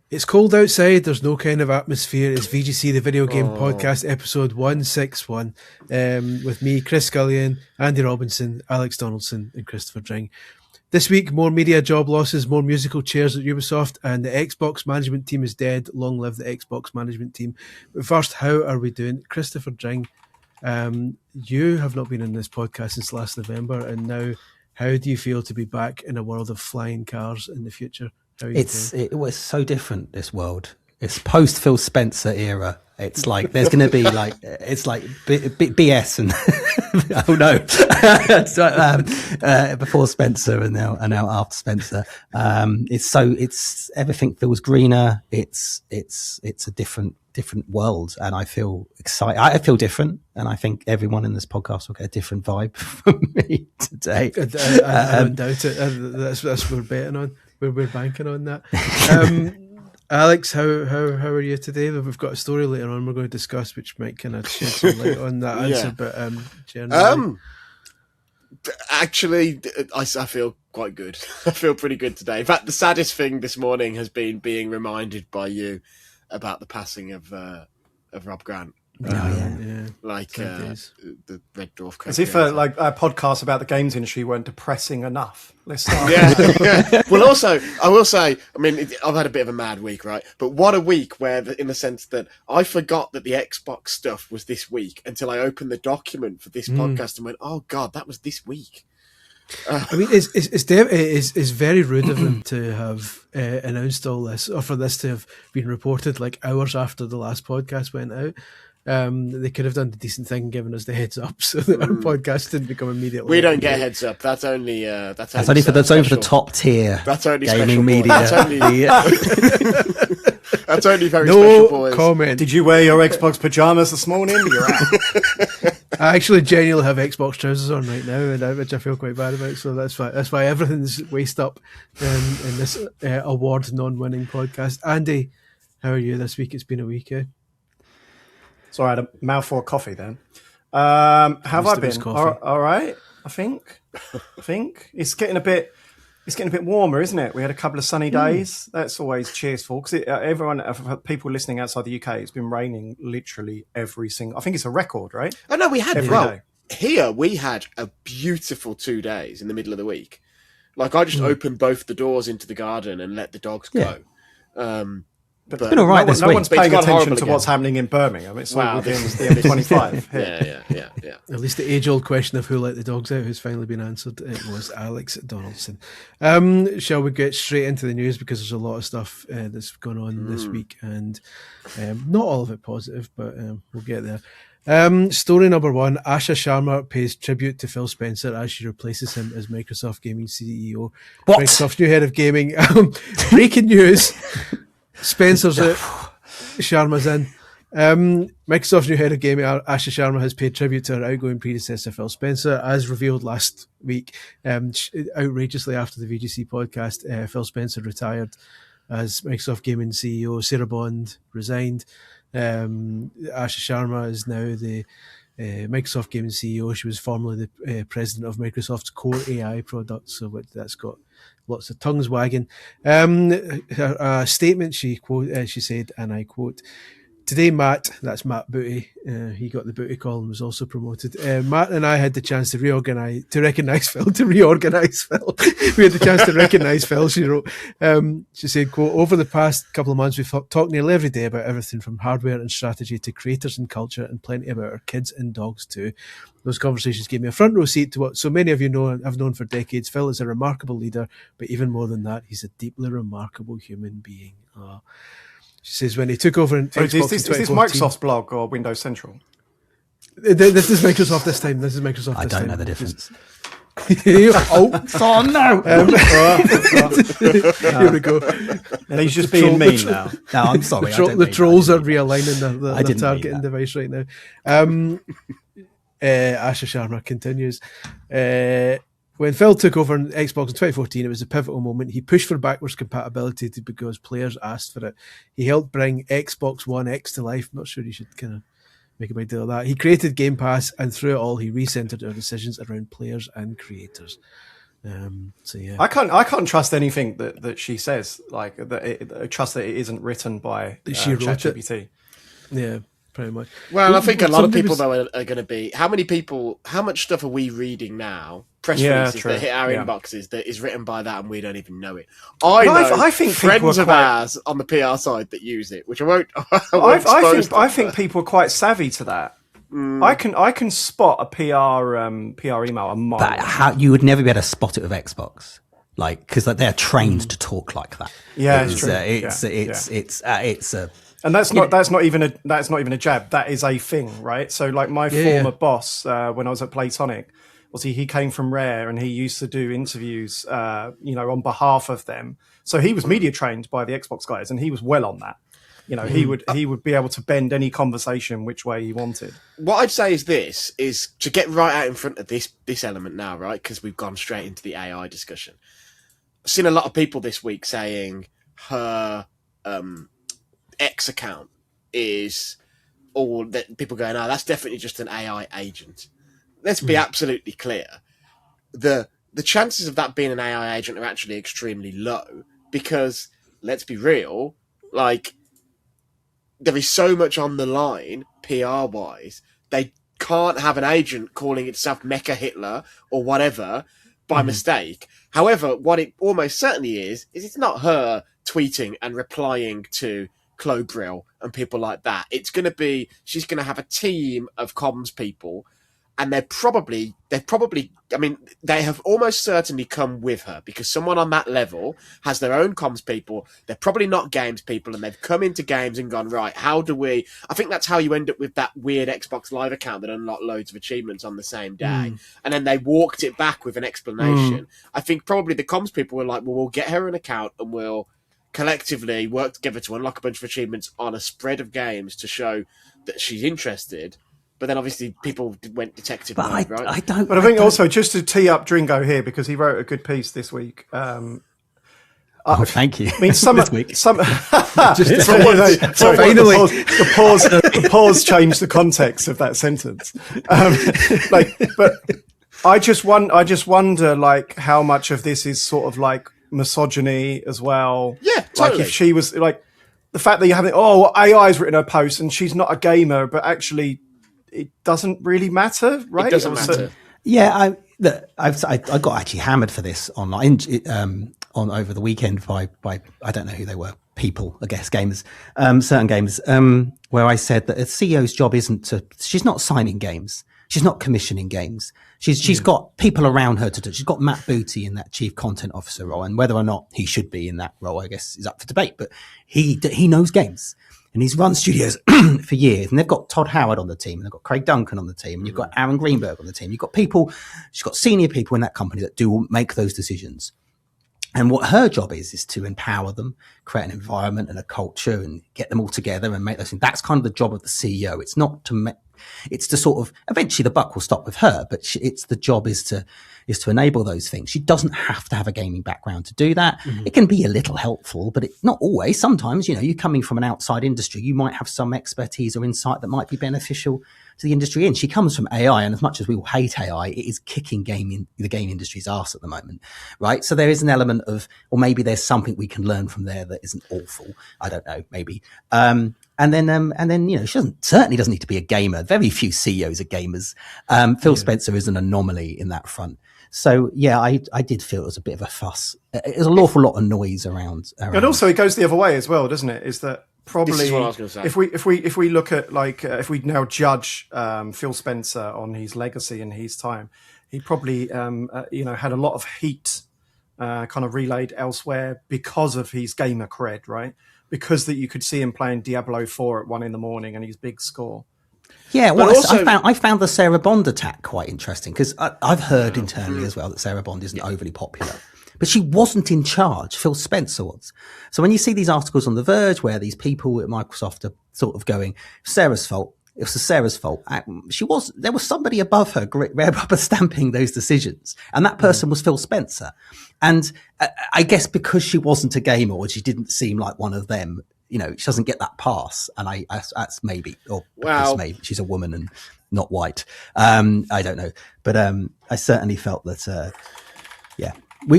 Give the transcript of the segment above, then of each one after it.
It's cold outside. There's no kind of atmosphere. It's VGC, the Video Game Podcast, episode 161, with me, Chris Scullion, Andy Robinson, Alex Donaldson, and Christopher Dring. This week, more media job losses, more musical chairs at Ubisoft, and the Xbox management team is dead. Long live the Xbox management team. But first, how are we doing? Christopher Dring, you have not been in this podcast since last November, and now how do you feel to be back in a world of flying cars in the future? It was so different, this world. It's post Phil Spencer era. It's like there's going to be like it's like BS and oh no, before Spencer and now after Spencer. It's everything feels greener. It's a different world, and I feel excited. I feel different, and I think everyone in this podcast will get a different vibe from me today. I don't doubt it. That's what we're betting on. We're banking on that. Alex, how are you today? We've got a story later on we're going to discuss, which might kind of shed some light on that answer. But generally, actually, I feel quite good. I feel pretty good today. In fact, the saddest thing this morning has been being reminded by you about the passing of Rob Grant. Like the Red Dwarf. As if a podcast about the games industry weren't depressing enough. Let's start. Yeah. Well, also, I will say, I mean, I've had a bit of a mad week, right? But what a week in the sense that I forgot that the Xbox stuff was this week until I opened the document for this podcast and went, oh God, that was this week. I mean, it's very rude of them to have announced all this, or for this to have been reported like hours after the last podcast went out. They could have done the decent thing and given us the heads up so that our podcast didn't become immediately. We don't get heads up. That's only for the top tier. That's only gaming special media. That's only very special boys. No comment. Did you wear your Xbox pajamas this morning? You're out. I actually genuinely have Xbox trousers on right now, which I feel quite bad about. So that's why everything's waist up in this award non-winning podcast. Andy, how are you this week? It's been a week. Sorry, I had a mouthful of coffee then. Have I been? All right, I think. It's getting a bit warmer, isn't it? We had a couple of sunny days. That's always cheerful because people listening outside the UK, it's been raining literally every single. I think it's a record, right? Oh no, we had every day. Here we had a beautiful 2 days in the middle of the week. Like I just opened both the doors into the garden and let the dogs go. But it's been all right this week. No one's paying attention to what's happening in Birmingham. It's all within the M25. Yeah. At least the age-old question of who let the dogs out has finally been answered. It was Alex Donaldson. Shall we get straight into the news, because there's a lot of stuff that's gone on this week, and not all of it positive, but we'll get there. Story number one: Asha Sharma pays tribute to Phil Spencer as she replaces him as Microsoft Gaming CEO. What? Microsoft's new head of gaming. Breaking news. Spencer's out, Sharma's in. Microsoft's new head of gaming, Asha Sharma, has paid tribute to her outgoing predecessor, Phil Spencer, as revealed last week. Outrageously, after the VGC podcast, Phil Spencer retired as Microsoft Gaming CEO. Sarah Bond resigned. Asha Sharma is now the Microsoft Gaming CEO. She was formerly the president of Microsoft's core AI product, so that's got lots of tongues wagging. Her statement, she said, and I quote, "Today, Matt," that's Matt Booty, he got the Booty call and was also promoted. "Matt and I had the chance to reorganize Phil. We had the chance to recognize Phil," she wrote. She said, quote, "Over the past couple of months, we've talked nearly every day about everything from hardware and strategy to creators and culture, and plenty about our kids and dogs too. Those conversations gave me a front row seat to what so many of you know and have known for decades. Phil is a remarkable leader, but even more than that, he's a deeply remarkable human being." She says when he took over in Xbox is this Microsoft's blog or Windows Central? This is Microsoft this time. This is Microsoft. I this don't time. know the difference. Oh no! Here we go. He's just being mean now. No, I'm sorry. The trolls are realigning the targeting device right now. Asha Sharma continues. When Phil took over on Xbox in 2014, it was a pivotal moment. He pushed for backwards compatibility because players asked for it. He helped bring Xbox One X to life. I'm not sure you should kind of make a big deal of that. He created Game Pass, and through it all, he recentered our decisions around players and creators. So yeah, I can't trust anything that she says. Like I trust that it isn't written by she wrote ChatGPT. Yeah, pretty much. Well, I think a lot of people though are going to be. How much stuff are we reading now? Press releases that hit our inboxes that is written by that, and we don't even know it. I think friends of ours on the PR side that use it, which I won't. I think people are quite savvy to that. I can spot a PR email a mile. But you would never be able to spot it with Xbox, like because they're trained to talk like that. Yeah, it's true. It's a. And that's not even a jab. That is a thing, right? So like my former boss when I was at Playtonic, he came from Rare and he used to do interviews, on behalf of them. So he was media trained by the Xbox guys, and he was well on that. He would be able to bend any conversation which way he wanted. What I'd say is to get right out in front of this element now, right? Because we've gone straight into the AI discussion. I've seen a lot of people this week saying her X account is all that people going, that's definitely just an AI agent. Let's be absolutely clear. The chances of that being an AI agent are actually extremely low because let's be real, like there is so much on the line PR wise. They can't have an agent calling itself Mecha Hitler or whatever by mistake. However, what it almost certainly is it's not her tweeting and replying to Chloe Brill and people like that. She's going to have a team of comms people, and they have almost certainly come with her because someone on that level has their own comms people. They're probably not games people, and they've come into games and gone, right, I think that's how you end up with that weird Xbox Live account that unlocked loads of achievements on the same day. And then they walked it back with an explanation. I think probably the comms people were like, well, we'll get her an account and we'll collectively work together to unlock a bunch of achievements on a spread of games to show that she's interested. But then obviously people went detective mode, right? I think also just to tee up Dringo here because he wrote a good piece this week. Thank you. I mean, this week. Finally, the pause changed the context of that sentence. But I just wonder, like, how much of this is sort of like misogyny as well. Yeah, totally. Like if she was like the fact that you have AI's written her post and she's not a gamer, but actually it doesn't really matter, right? It doesn't matter. Yeah, I got actually hammered for this online on over the weekend by I don't know who they were, people, I guess, gamers, certain gamers, where I said that a CEO's job she's not signing games. She's not commissioning games. She's got people around her to do. She's got Matt Booty in that chief content officer role, and whether or not he should be in that role, I guess, is up for debate. But he knows games, and he's run studios for years. And they've got Todd Howard on the team, and they've got Craig Duncan on the team, and you've got Aaron Greenberg on the team. You've got people. She's got senior people in that company that do make those decisions. And what her job is to empower them, create an environment and a culture, and get them all together and make those things. That's kind of the job of the CEO. It's not to it's to sort of, eventually the buck will stop with her, but it's the job is to enable those things. She doesn't have to have a gaming background to do that. It can be a little helpful, but it's not always. Sometimes, you're coming from an outside industry, you might have some expertise or insight that might be beneficial to the industry. And she comes from AI, and as much as we will hate AI, it is kicking the game industry's arse at the moment, right? So there is an element of, or maybe there's something we can learn from there that isn't awful. I don't know, maybe. And then, she certainly doesn't need to be a gamer. Very few CEOs are gamers. Phil Spencer is an anomaly in that front. So yeah, I did feel it was a bit of a fuss. There's an awful lot of noise around. And also it goes the other way as well, doesn't it? Is that probably, this is what I was going to if say. we look at if we now judge Phil Spencer on his legacy and his time, he probably had a lot of heat kind of relayed elsewhere because of his gamer cred, right? Because that you could see him playing Diablo 4 at 1 a.m. and his big score. Yeah, well, also, I found the Sarah Bond attack quite interesting because I've heard internally as well that Sarah Bond isn't overly popular. But she wasn't in charge. Phil Spencer was. So when you see these articles on The Verge where these people at Microsoft are sort of going, Sarah's fault. It was Sarah's fault. There was somebody above her rubber stamping those decisions. And that person was Phil Spencer. And I guess because she wasn't a gamer or she didn't seem like one of them, she doesn't get that pass. And that's maybe, or because maybe she's a woman and not white. I don't know. But I certainly felt that Yeah.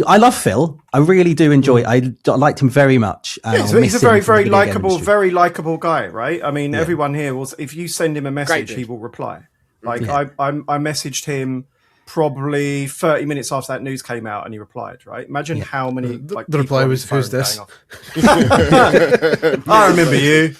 I love Phil. I really do enjoy. I liked him very much. He's a very, very likable guy, right? I mean, everyone here will. If you send him a message, he will reply. Like I messaged him probably 30 minutes after that news came out, and he replied. Right? Imagine how many. The reply was, "Who's this?" I remember you.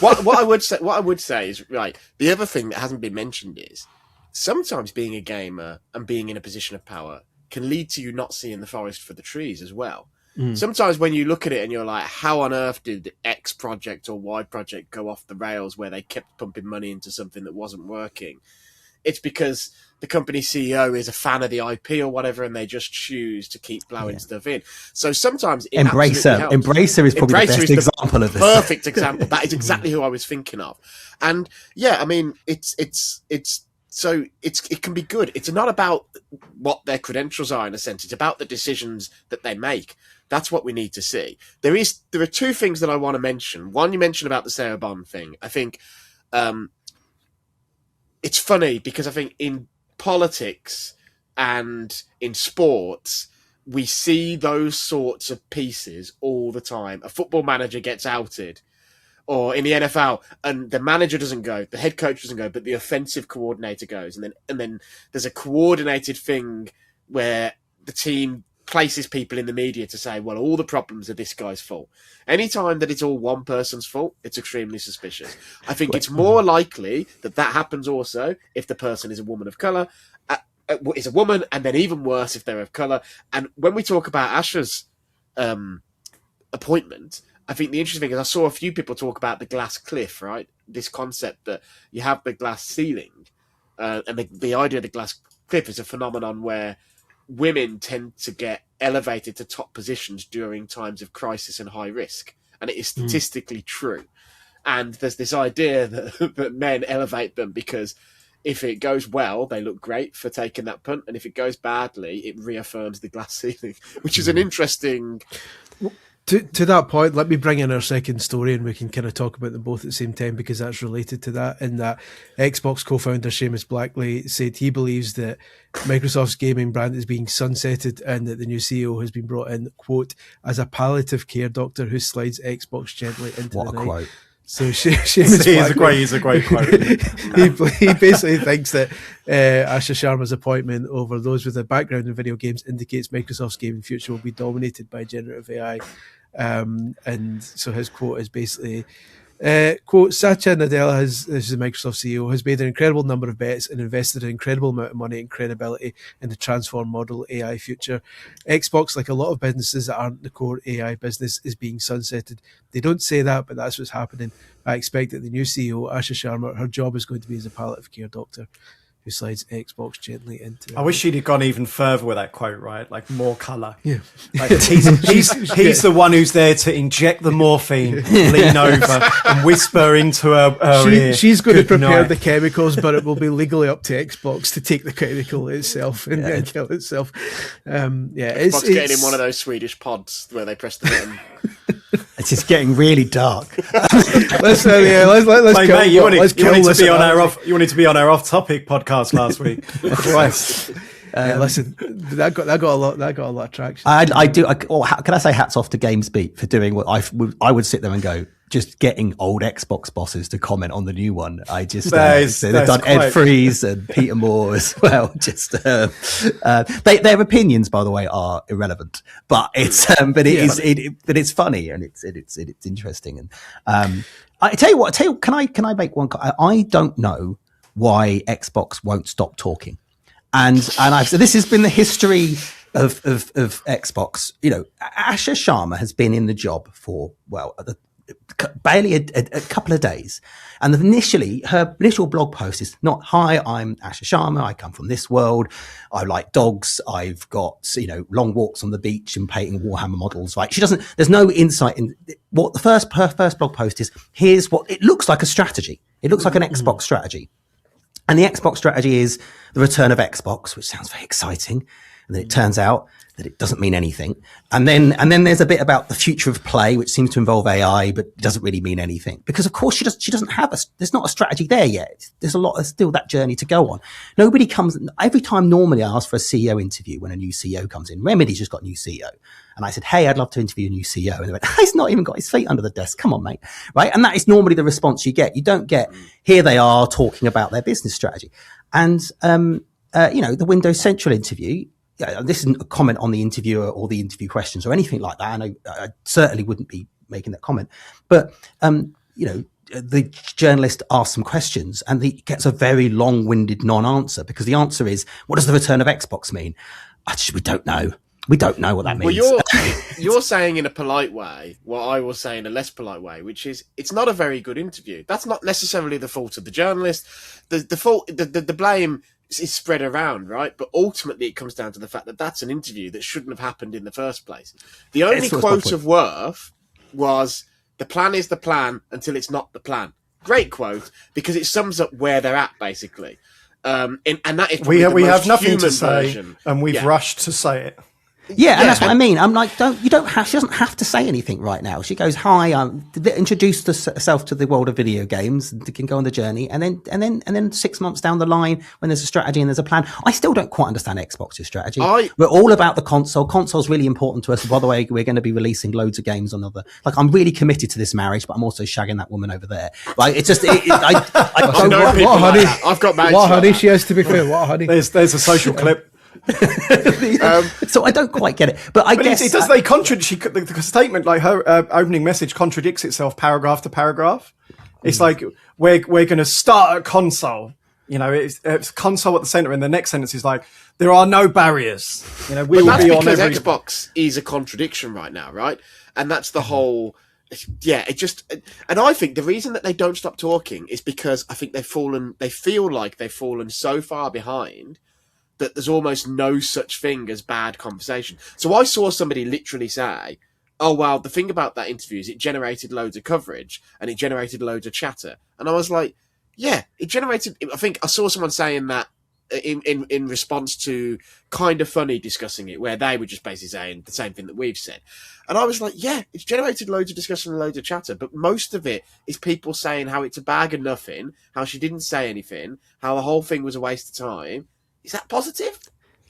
What I would say is, right, the other thing that hasn't been mentioned is sometimes being a gamer and being in a position of power can lead to you not seeing the forest for the trees as well. Sometimes when you look at it and you're like, how on earth did X project or Y project go off the rails where they kept pumping money into something that wasn't working? It's because the company CEO is a fan of the IP or whatever, and they just choose to keep blowing stuff in. So sometimes Embracer is probably the best example of this. Perfect example. That is exactly who I was thinking of. And yeah, I mean, it can be good. It's not about what their credentials are in a sense. It's about the decisions that they make. That's what we need to see. There are two things that I want to mention. One, you mentioned about the Sarah Bond thing. I think it's funny because I think in politics and in sports, we see those sorts of pieces all the time. A football manager gets outed, or in the NFL, and the manager doesn't go, the head coach doesn't go, but the offensive coordinator goes, and then there's a coordinated thing where the team places people in the media to say, well, all the problems are this guy's fault. Anytime that it's all one person's fault, it's extremely suspicious. I think it's more likely that happens also if the person is a woman of colour, is a woman, and then even worse if they're of colour. And when we talk about Asher's appointment, I think the interesting thing is I saw a few people talk about the glass cliff, right? This concept that you have the glass ceiling, and the idea of the glass cliff is a phenomenon where women tend to get elevated to top positions during times of crisis and high risk. And it is statistically true. And there's this idea that men elevate them because if it goes well, they look great for taking that punt. And if it goes badly, it reaffirms the glass ceiling, which is an interesting... To that point, let me bring in our second story and we can kind of talk about them both at the same time because that's related to that. In that Xbox co-founder Seamus Blackley said he believes that Microsoft's gaming brand is being sunsetted and that the new CEO has been brought in, quote, as a palliative care doctor who slides Xbox gently into the night. Quote. So Seamus he's a great quote. he basically thinks that Asha Sharma's appointment over those with a background in video games indicates Microsoft's gaming future will be dominated by generative AI. And so his quote is basically, quote, Satya Nadella, this is the Microsoft CEO, has made an incredible number of bets and invested an incredible amount of money and credibility in the transform model AI future. Xbox, like a lot of businesses that aren't the core AI business, is being sunsetted. They don't say that, but that's what's happening. I expect that the new CEO, Asha Sharma, her job is going to be as a palliative care doctor who slides Xbox gently into... I wish she'd have gone even further with that quote, right? Like more colour. Yeah. Like he's the one who's there to inject the morphine, lean over and whisper into her ear. She's going to prepare the chemicals, but it will be legally up to Xbox to take the chemical itself and then kill itself. Xbox getting in one of those Swedish pods where they press the button. It's just getting really dark. Let's kill this. You wanted to be on our off-topic podcast last week. Christ. Listen, that got a lot of traction. Can I say hats off to GamesBeat for doing what I would sit there and go, just getting old Xbox bosses to comment on the new one. They've done Ed Freeze and Peter Moore as well. Just their opinions, by the way, are irrelevant, but it's it's funny and it's interesting. And I tell you, can I make one? I don't know why Xbox won't stop talking. And so this has been the history of Xbox. You know, Asha Sharma has been in the job for, barely a couple of days. And her initial blog post is not, hi, I'm Asha Sharma. I come from this world. I like dogs. I've got, long walks on the beach and painting Warhammer models. Right. There's no insight in what her first blog post is. Here's what it looks like a strategy. It looks like an Xbox strategy. And the Xbox strategy is the return of Xbox, which sounds very exciting. And then it turns out that it doesn't mean anything. And then there's a bit about the future of play, which seems to involve AI, but doesn't really mean anything. Because of course she doesn't have there's not a strategy there yet. There's still that journey to go on. Nobody comes, every time normally I ask for a CEO interview when a new CEO comes in. Remedy's just got a new CEO. And I said, hey, I'd love to interview a new CEO. And they went, he's not even got his feet under the desk. Come on, mate. Right. And that is normally the response you get. You don't get, here they are talking about their business strategy. And, the Windows Central interview, this isn't a comment on the interviewer or the interview questions or anything like that. I know I certainly wouldn't be making that comment, but, the journalist asks some questions and he gets a very long-winded non-answer because the answer is, what does the return of Xbox mean? We don't know. We don't know what that means. Well, you're saying in a polite way what I will say in a less polite way, which is it's not a very good interview. That's not necessarily the fault of the journalist. The blame is spread around, right? But ultimately it comes down to the fact that that's an interview that shouldn't have happened in the first place. The only quote of worth was, the plan is the plan until it's not the plan. Great quote, because it sums up where they're at, basically. And that is we have nothing to say, version. And we've rushed to say it. Yeah, and that's what I mean. I'm like, she doesn't have to say anything right now. She goes, hi, introduce herself to the world of video games, and can go on the journey. And then 6 months down the line, when there's a strategy and there's a plan, I still don't quite understand Xbox's strategy. We're all about the console. Console's really important to us. By the way, we're going to be releasing loads of games on I'm really committed to this marriage, but I'm also shagging that woman over there. Like, it's just, what a honey. I've got mates. What a honey she has, to be fair. What a honey. There's a social clip. So I don't quite get it, but I guess it does. They contradict the statement. Like her opening message contradicts itself paragraph to paragraph. It's like we're going to start at console. It's console at the center, and the next sentence is like, there are no barriers. We will be on every. Xbox is a contradiction right now, right? And that's the whole. Yeah, and I think the reason that they don't stop talking is because I think they feel like they've fallen so far behind that there's almost no such thing as bad conversation. So I saw somebody literally say, oh, well, the thing about that interview is it generated loads of coverage and it generated loads of chatter. And I was like, yeah, it generated... I think I saw someone saying that in response to Kind of Funny discussing it, where they were just basically saying the same thing that we've said. And I was like, yeah, it's generated loads of discussion and loads of chatter, but most of it is people saying how it's a bag of nothing, how she didn't say anything, how the whole thing was a waste of time. Is that positive?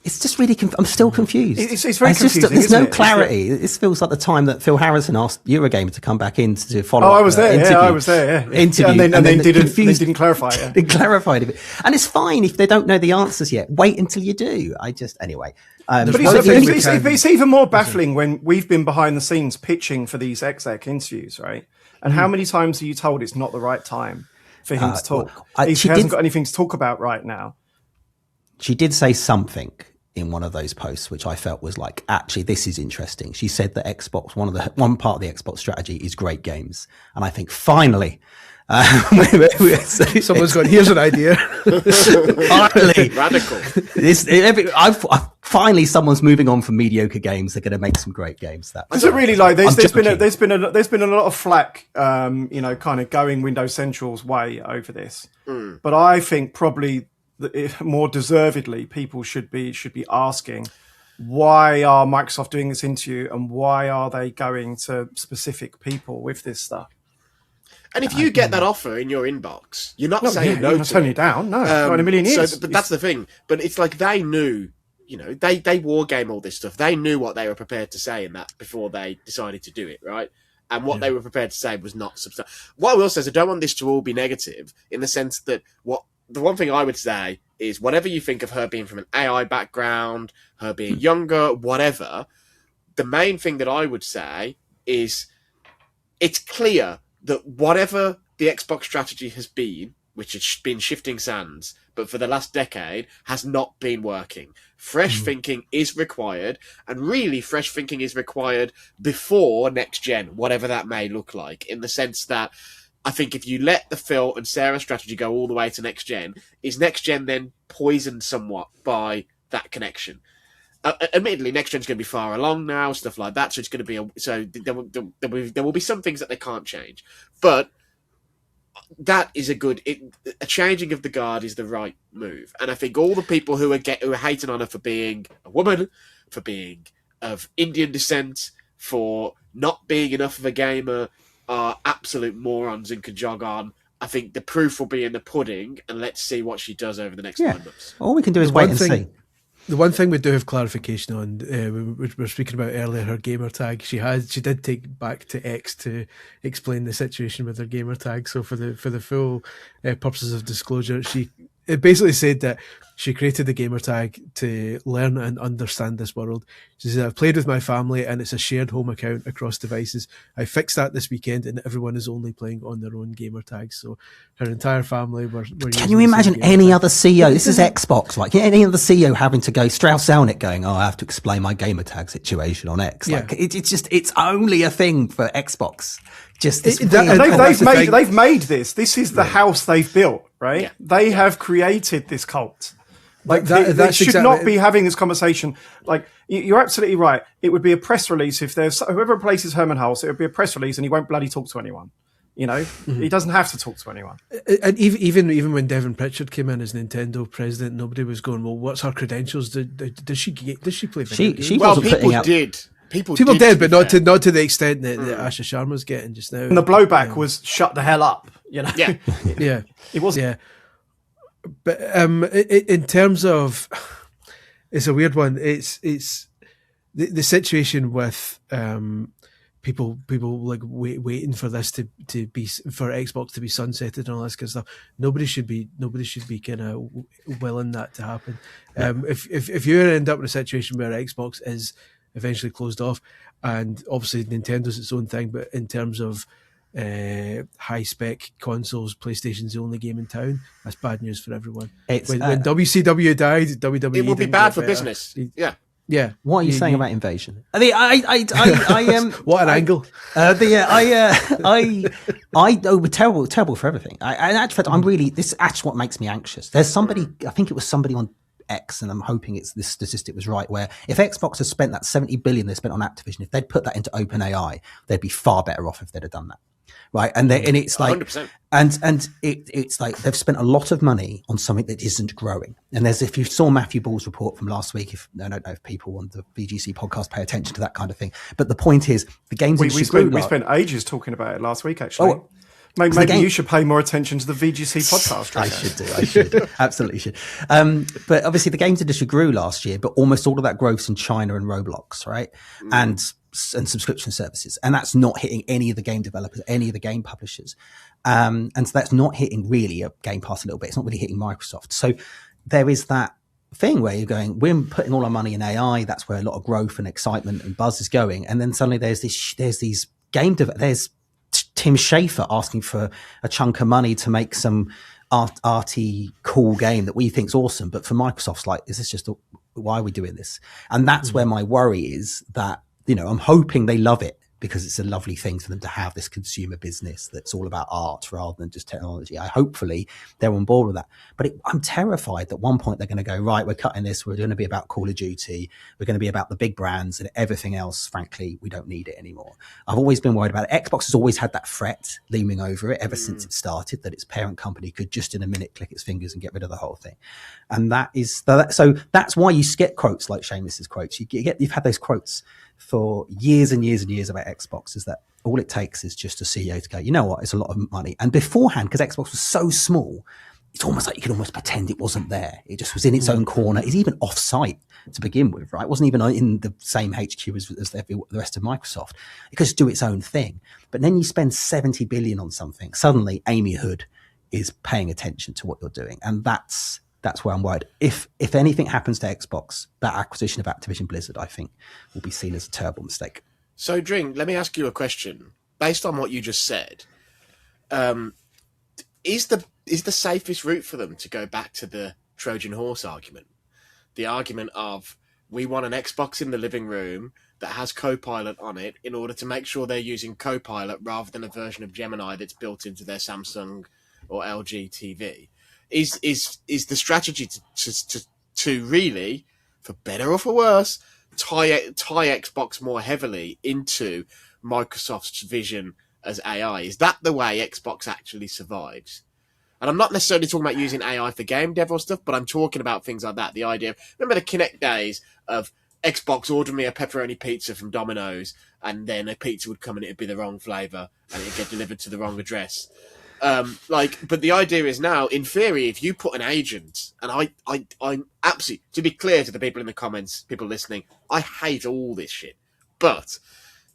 It's just really... I'm still confused. It's very confusing, there's no clarity. This feels like the time that Phil Harrison asked Eurogamer to come back in to follow up. I was there. Yeah, I was there. Yeah. Interview. And then they didn't clarify it. They clarified it. And it's fine if they don't know the answers yet. Wait until you do. Anyway. But it's even more baffling when we've been behind the scenes pitching for these exec interviews, right? And how many times are you told it's not the right time for him to talk? He hasn't got anything to talk about right now. She did say something in one of those posts, which I felt was like, actually, this is interesting. She said that Xbox, one part of the Xbox strategy is great games. And I think finally, someone's gone, here's an idea. Finally. Radical. Finally, someone's moving on from mediocre games. They're going to make some great games. Is it really like there's been a lot of flack, kind of going Windows Central's way over this. But I think probably more deservedly, people should be asking, why are Microsoft doing this interview and why are they going to specific people with this stuff? And if you get that offer in your inbox, you're not saying no. You're not turning it down. No, not in a million years. But that's the thing. But it's like they knew, they war game all this stuff. They knew what they were prepared to say in that before they decided to do it, right? And what they were prepared to say was not substantial. What I will say is I don't want this to all be negative in the sense that the one thing I would say is whatever you think of her being from an AI background, her being younger, whatever, the main thing that I would say is it's clear that whatever the Xbox strategy has been, which has been shifting sands, but for the last decade has not been working. Fresh thinking is required, and really fresh thinking is required before next gen, whatever that may look like, in the sense that I think if you let the Phil and Sarah strategy go all the way to next gen, is next gen then poisoned somewhat by that connection? Admittedly, next gen's going to be far along now, stuff like that. So it's going to be there will be some things that they can't change. But that is a changing of the guard is the right move. And I think all the people who are hating on her for being a woman, for being of Indian descent, for not being enough of a gamer, are absolute morons and can jog on. I think the proof will be in the pudding, and let's see what she does over the next 9 months. All we can do is wait and see. The one thing we do have clarification on, we were speaking about earlier, her gamer tag. She did take back to X to explain the situation with her gamer tag. So for the full purposes of disclosure, it basically said that she created the gamer tag to learn and understand this world. She said, I've played with my family and it's a shared home account across devices. I fixed that this weekend and everyone is only playing on their own gamer tags. So her entire family were Can you imagine any other CEO? This is Xbox, like any other CEO having to go Strauss-Zelnick going, I have to explain my gamer tag situation on X. Like it's only a thing for Xbox. Just this they've made this. This is the house they've built, right? Yeah. They have created this cult. Like they should not be having this conversation. Like you're absolutely right. It would be a press release if there's whoever replaces Herman Hulse. It would be a press release, and he won't bloody talk to anyone. You know, he doesn't have to talk to anyone. And even when Devin Pritchard came in as Nintendo president, nobody was going, well, what's her credentials? Does she play video games? She wasn't putting out. People did, but not to the extent that Asha Sharma's getting just now. And the blowback was shut the hell up. You know, yeah, it was. Yeah, but in terms of, it's a weird one. It's the situation with people like waiting for this to be for Xbox to be sunsetted and all this kind of stuff. Nobody should be kind of willing that to happen. If you end up in a situation where Xbox is eventually closed off, and obviously Nintendo's its own thing, but in terms of high spec consoles, PlayStation's the only game in town. That's bad news for everyone. When WCW died, WWE it will be bad for business. Yeah. What are you saying about Invasion? I what an angle. Terrible for everything. I'm really. This is actually what makes me anxious. There's somebody. I think it was somebody on X, and I'm hoping this statistic was right, where if Xbox has spent that $70 billion they spent on Activision, if they'd put that into OpenAI, they'd be far better off if they'd have done that. Right. And it's like, 100%. and it's like they've spent a lot of money on something that isn't growing. And if you saw Matthew Ball's report from last week, I don't know if people on the VGC podcast pay attention to that kind of thing, but the point is the games we spent ages talking about it last week, actually. Maybe you should pay more attention to the VGC podcast. I should. Absolutely should. But obviously the games industry grew last year, but almost all of that growth's in China and Roblox, right? And subscription services. And that's not hitting any of the game developers, any of the game publishers. And so that's not hitting really a Game Pass a little bit. It's not really hitting Microsoft. So there is that thing where you're going, we're putting all our money in AI. That's where a lot of growth and excitement and buzz is going. And then suddenly there's these there's Tim Schafer asking for a chunk of money to make some arty cool game that we think's awesome, but for Microsoft's like, is this just why are we doing this? And that's where my worry is that, I'm hoping they love it because it's a lovely thing for them to have this consumer business that's all about art rather than just technology. Hopefully they're on board with that. But I'm terrified that at one point they're going to go, right, we're cutting this. We're going to be about Call of Duty. We're going to be about the big brands, and everything else, frankly, we don't need it anymore. I've always been worried about it. Xbox has always had that threat looming over it ever since it started, that its parent company could just in a minute click its fingers and get rid of the whole thing. And so that's why you get quotes like Seamus's quotes. You've had those quotes for years and years and years about Xbox, is that all it takes is just a CEO to go, you know what, it's a lot of money. And beforehand, because Xbox was so small, it's almost like you could almost pretend it wasn't there. It just was in its own corner. It's even off-site to begin with, right? It wasn't even in the same HQ as the rest of Microsoft. It could just do its own thing. But then you spend $70 billion on something. Suddenly, Amy Hood is paying attention to what you're doing. And that's where I'm worried. If anything happens to Xbox, that acquisition of Activision Blizzard, I think, will be seen as a terrible mistake. So, Dring, let me ask you a question. Based on what you just said, is the safest route for them to go back to the Trojan horse argument? The argument of, we want an Xbox in the living room that has Copilot on it in order to make sure they're using Copilot rather than a version of Gemini that's built into their Samsung or LG TV. Is the strategy to really, for better or for worse, tie Xbox more heavily into Microsoft's vision as AI? Is that the way Xbox actually survives? And I'm not necessarily talking about using AI for game dev or stuff, but I'm talking about things like that. The idea of, remember the Kinect days of Xbox ordering me a pepperoni pizza from Domino's, and then a pizza would come and it'd be the wrong flavour, and it'd get delivered to the wrong address. But the idea is now, in theory, if you put an agent, and I'm absolutely, to be clear to the people in the comments, people listening, I hate all this shit. But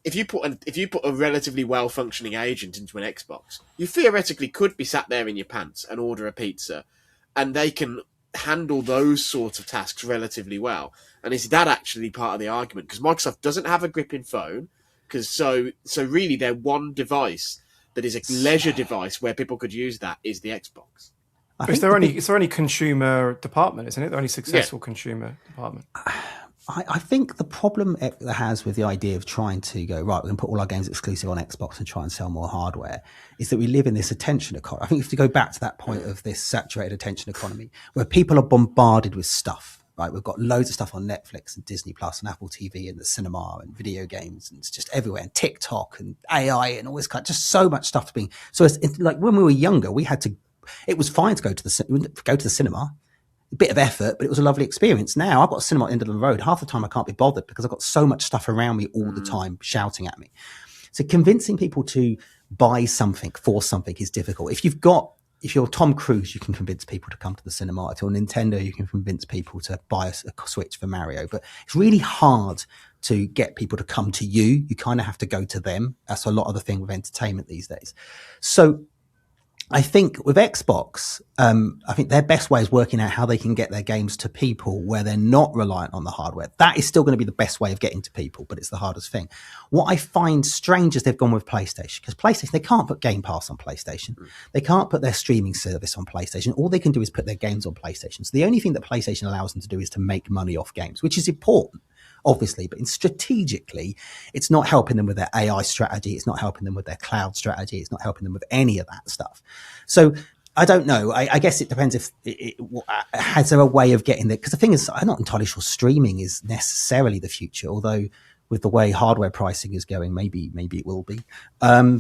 if you put a relatively well-functioning agent into an Xbox, you theoretically could be sat there in your pants and order a pizza, and they can handle those sorts of tasks relatively well. And is that actually part of the argument? Because Microsoft doesn't have a gripping phone, so really their one device that is a leisure device where people could use that is the Xbox. It's their only consumer department, isn't it? The only successful consumer department. I think the problem it has with the idea of trying to go, right, we're going to put all our games exclusive on Xbox and try and sell more hardware, is that we live in this attention economy. I think you have to go back to that point of this saturated attention economy where people are bombarded with stuff, right? We've got loads of stuff on Netflix and Disney Plus and Apple TV and the cinema and video games, and it's just everywhere, and TikTok and AI and all this kind, just so much stuff being. So it's like when we were younger, it was fine to go to the cinema. A bit of effort, but it was a lovely experience. Now I've got a cinema at the end of the road. Half the time I can't be bothered because I've got so much stuff around me all the time shouting at me. So convincing people to buy something for something is difficult. If you're Tom Cruise, you can convince people to come to the cinema. If you're Nintendo, you can convince people to buy a Switch for Mario. But it's really hard to get people to come to you. You kind of have to go to them. That's a lot of the thing with entertainment these days. So I think with Xbox, I think their best way is working out how they can get their games to people where they're not reliant on the hardware. That is still going to be the best way of getting to people, but it's the hardest thing. What I find strange is they've gone with PlayStation, because PlayStation, they can't put Game Pass on PlayStation. They can't put their streaming service on PlayStation. All they can do is put their games on PlayStation. So the only thing that PlayStation allows them to do is to make money off games, which is important, obviously, but strategically, it's not helping them with their AI strategy. It's not helping them with their cloud strategy. It's not helping them with any of that stuff. So I don't know. I guess it depends if has there a way of getting there? Because the thing is, I'm not entirely sure streaming is necessarily the future, although with the way hardware pricing is going, maybe it will be. But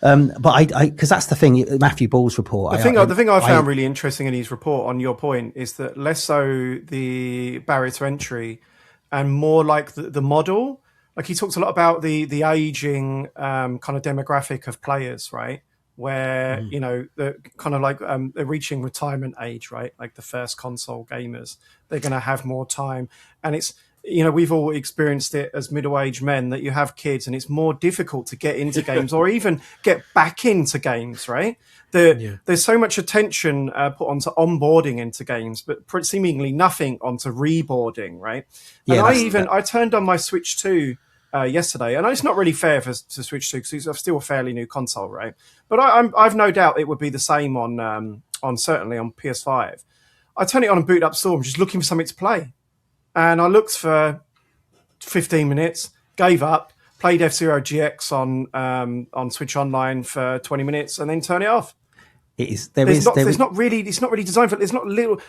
because that's the thing, Matthew Ball's report. The thing I found really interesting in his report, on your point, is that less so the barrier to entry and more like the model. Like he talks a lot about the aging kind of demographic of players, right? Where, the kind of like they're reaching retirement age, right? Like the first console gamers, they're going to have more time. And it's, we've all experienced it as middle-aged men that you have kids and it's more difficult to get into games or even get back into games, right? There's so much attention put onto onboarding into games, but seemingly nothing onto reboarding, right? And I turned on my Switch 2 yesterday, and it's not really fair for Switch 2 because it's still a fairly new console, right? But I've no doubt it would be the same on certainly on PS5. I turned it on and booted up Storm, just looking for something to play. And I looked for 15 minutes, gave up, played F-Zero GX on Switch Online for 20 minutes, and then turned it off. It's not really designed for. There's not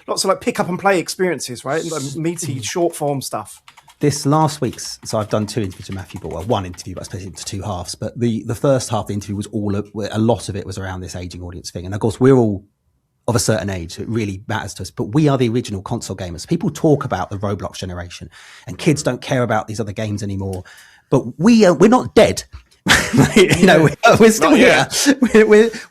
lots of like pick up and play experiences, right? Like meaty short form stuff. This last week's, so I've done 2 interviews with Matthew Ball. Well, 1 interview, but I split it into 2 halves. But the first half of the interview was a lot of it was around this aging audience thing, and of course we're all of a certain age, so it really matters to us. But we are the original console gamers. People talk about the Roblox generation, and kids don't care about these other games anymore. But we're not dead. We're still here.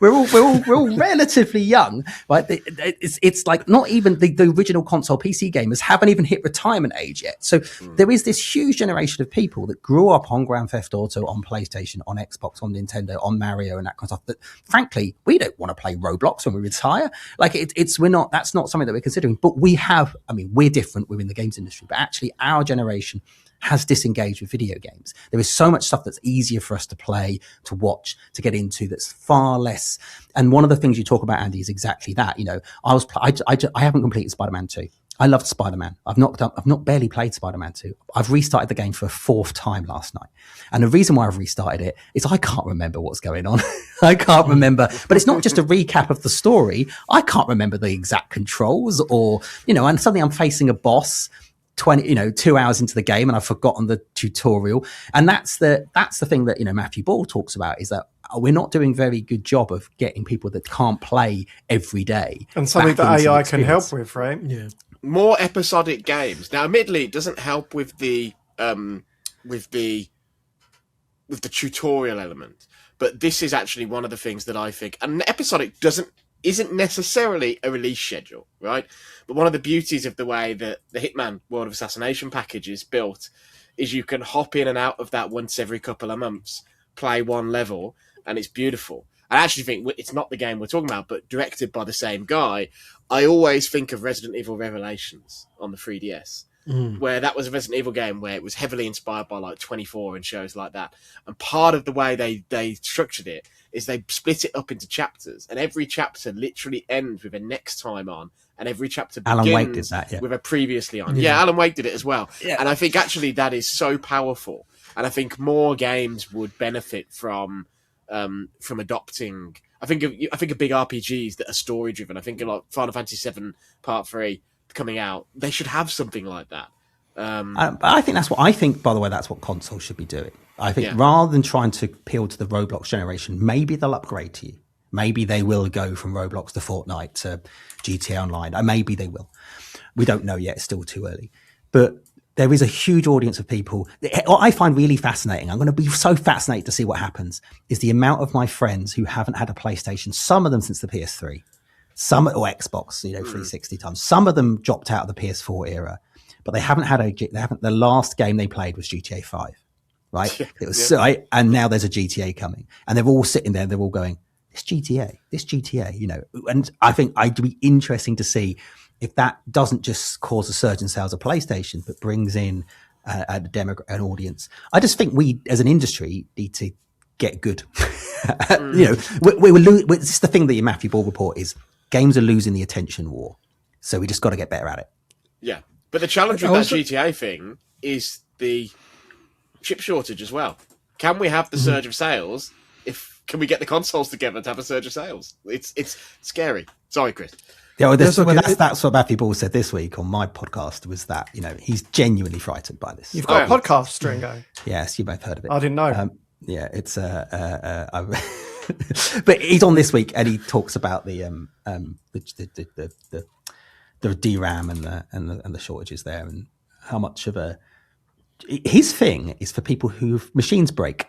We're all relatively young, right? It's like not even the original console PC gamers haven't even hit retirement age yet. So there is this huge generation of people that grew up on Grand Theft Auto, on PlayStation, on Xbox, on Nintendo, on Mario, and that kind of stuff. That frankly, we don't want to play Roblox when we retire. Like that's not something that we're considering. But we're different. We're in the games industry, but actually, our generation has disengaged with video games. There is so much stuff that's easier for us to play, to watch, to get into, that's far less. And one of the things you talk about, Andy, is exactly that. I haven't completed Spider-Man 2. I loved Spider-Man. I've not barely played Spider-Man 2. I've restarted the game for a 4th time last night. And the reason why I've restarted it is I can't remember what's going on. I can't remember, but it's not just a recap of the story. I can't remember the exact controls and suddenly I'm facing a boss 2 hours into the game and I've forgotten the tutorial. And that's the thing that, Matthew Ball talks about, is that we're not doing a very good job of getting people that can't play every day. And something that AI can help with, right? Yeah. More episodic games. Now, admittedly, it doesn't help with the tutorial element, but this is actually one of the things that I think, and episodic isn't necessarily a release schedule, right? But one of the beauties of the way that the Hitman World of Assassination package is built is you can hop in and out of that once every couple of months, play one level, and it's beautiful. I actually think it's not the game we're talking about, but directed by the same guy. I always think of Resident Evil Revelations on the 3DS, where that was a Resident Evil game where it was heavily inspired by like 24 and shows like that. And part of the way they structured it is they split it up into chapters, and every chapter literally ends with a next time on, and every chapter begins Alan Wake did that, with a previously on. Yeah, Alan Wake did it as well. Yeah. And I think actually that is so powerful, and I think more games would benefit from adopting. I think of big RPGs that are story driven. I think of like Final Fantasy VII Part 3 coming out. They should have something like that. I think by the way, that's what consoles should be doing. I think rather than trying to appeal to the Roblox generation, maybe they'll upgrade to you. Maybe they will go from Roblox to Fortnite to GTA Online. Maybe they will. We don't know yet. It's still too early. But there is a huge audience of people. What I find really fascinating, I'm going to be so fascinated to see what happens, is the amount of my friends who haven't had a PlayStation, some of them since the PS3, some or Xbox, 360 times. Some of them dropped out of the PS4 era, but they haven't had the last game they played was GTA 5, right? It was and now there's a GTA coming, and they're all sitting there, they're all going, this GTA, and I think it'd be interesting to see if that doesn't just cause a surge in sales of PlayStation, but brings in an audience. I just think we, as an industry, need to get good. It's just the thing that your Matthew Ball report is, games are losing the attention war. So we just got to get better at it. Yeah. But the challenge with that GTA thing is the chip shortage as well. Can we have the surge of sales? Can we get the consoles together to have a surge of sales? It's scary. Sorry, Chris. Yeah, that's what Matthew Ball said this week on my podcast, was that, he's genuinely frightened by this. You've got a podcast, Stringo. Yes, you both heard of it. I didn't know. It's but he's on this week and he talks about the DRAM and the shortages there, and how much of his thing is for people who machines break,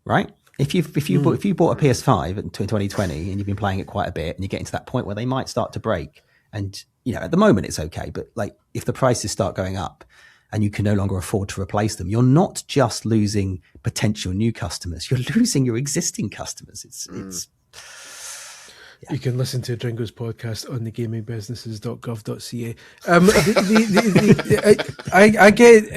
right? If you bought a PS5 in 2020 and you've been playing it quite a bit, and you're getting to that point where they might start to break, and at the moment it's okay, but like if the prices start going up and you can no longer afford to replace them, you're not just losing potential new customers, you're losing your existing customers. It's You can listen to Dringo's podcast on thegamingbusinesses.gov.ca. I get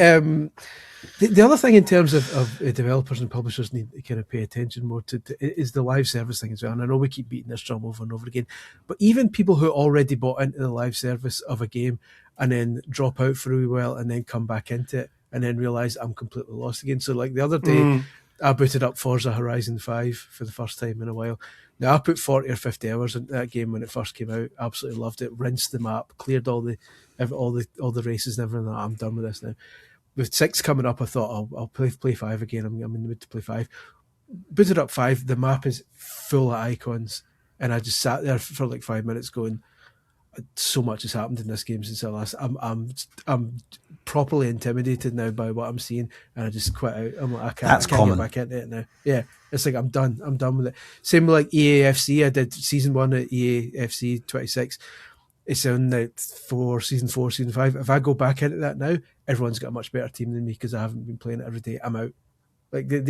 the other thing in terms of developers and publishers need to kind of pay attention more to is the live service thing as well. And I know we keep beating this drum over and over again, but even people who already bought into the live service of a game and then drop out for a wee while and then come back into it and then realise I'm completely lost again. So like the other day, I booted up Forza Horizon 5 for the first time in a while. Now I put 40 or 50 hours into that game when it first came out. Absolutely loved it. Rinsed the map, cleared all the races and everything. I'm done with this now. With 6 coming up, I thought I'll play 5 again. I'm in the mood to play 5. Booted up 5. The map is full of icons, and I just sat there for like 5 minutes going, so much has happened in this game since I last. I'm properly intimidated now by what I'm seeing, and I just quit out. I'm like, I can't get back into it now. Yeah, it's like I'm done with it. Same with like EAFC. I did season 1 at EAFC 26. It's on season 4, season 5. If I go back into that now, everyone's got a much better team than me because I haven't been playing it every day. I'm out. Like there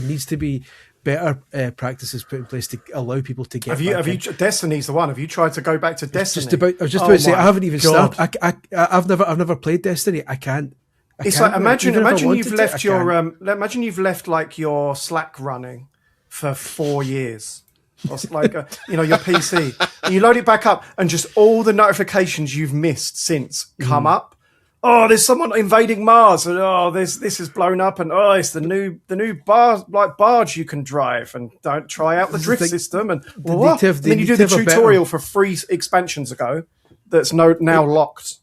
needs to be better practices put in place to allow people to get. Have you? Destiny's the one. Have you tried to go back to Destiny? I was just about to say I haven't even started. I've never played Destiny. I can't. It's like imagine you've left imagine you've left like your Slack running for 4 years. It's like your PC. And you load it back up, and just all the notifications you've missed since come up. Oh, there's someone invading Mars, and this is blown up, and it's the new barge you can drive, and don't try out the drift system, and then you do the tutorial for free expansions ago that's now locked.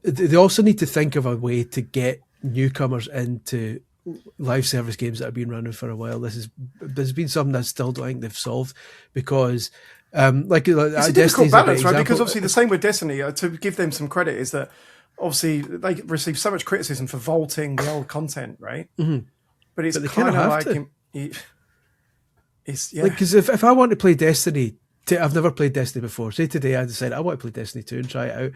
they also need to think of a way to get newcomers into live service games that have been running for a while. There's been something that I still don't think they've solved, because it's a difficult balance, right? Because obviously the same with Destiny, to give them some credit, is that obviously they receive so much criticism for vaulting the old content, right? Mm-hmm. But it's kind of like because if I want to play Destiny, I've never played Destiny before. Say today I decide I want to play Destiny 2 and try it out.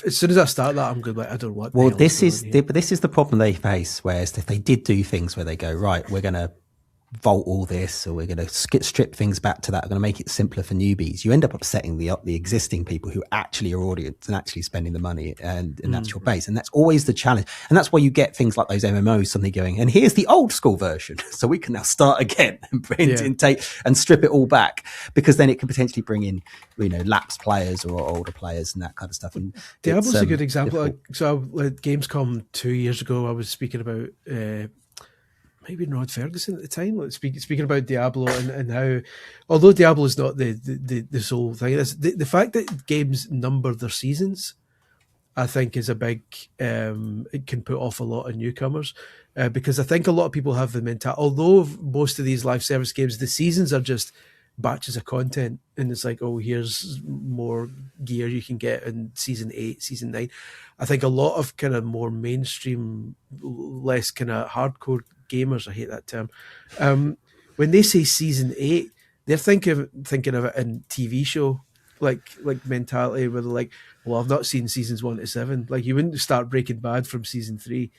As soon as I start that, I'm good. Like, I don't want. Well, this is the problem they face. Whereas if they did do things where they go, right, we're going to vault all this, or we're going to strip things back to that, we're going to make it simpler for newbies, you end up upsetting the existing people who actually are audience and actually spending the money, and that's your base. And that's always the challenge. And that's why you get things like those MMOs suddenly going, and here's the old school version, so we can now start again and and strip it all back, because then it can potentially bring in, lapsed players or older players and that kind of stuff. And Diablo's a good example. So at Gamescom 2 years ago, I was speaking about maybe Rod Ferguson at the time, speaking about Diablo and how, although Diablo is not the sole thing, the fact that games number their seasons, I think, is a big, it can put off a lot of newcomers, because I think a lot of people have the mentality, although most of these live service games, the seasons are just batches of content, and it's like, oh, here's more gear you can get in season 8, season 9. I think a lot of kind of more mainstream, less kind of hardcore gamers, I hate that term, when they say season 8, they're thinking of it in TV show like mentality, where they're like, well, I've not seen seasons 1 to 7. Like, you wouldn't start Breaking Bad from season 3.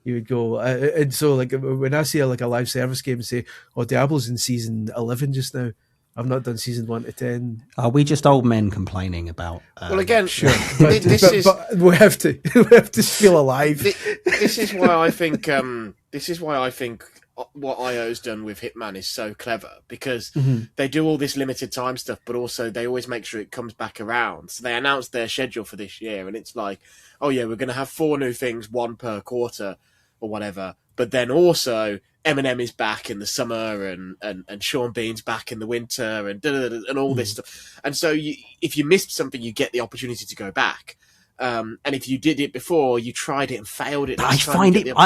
You would go, and so like when I see a live service game and say, oh, Diablo's in season 11 just now, I've not done season 1 to 10. Are we just old men complaining about? Well, again, sure, but we have to feel alive. This is why I think. What IO's done with Hitman is so clever, because they do all this limited time stuff, but also they always make sure it comes back around. So they announced their schedule for this year, and it's like, oh yeah, we're going to have 4 new things, 1 per quarter or whatever. But then also Eminem is back in the summer, and Sean Bean's back in the winter, and all this stuff. And so if you missed something, you get the opportunity to go back. And if you did it before, you tried it and failed it. I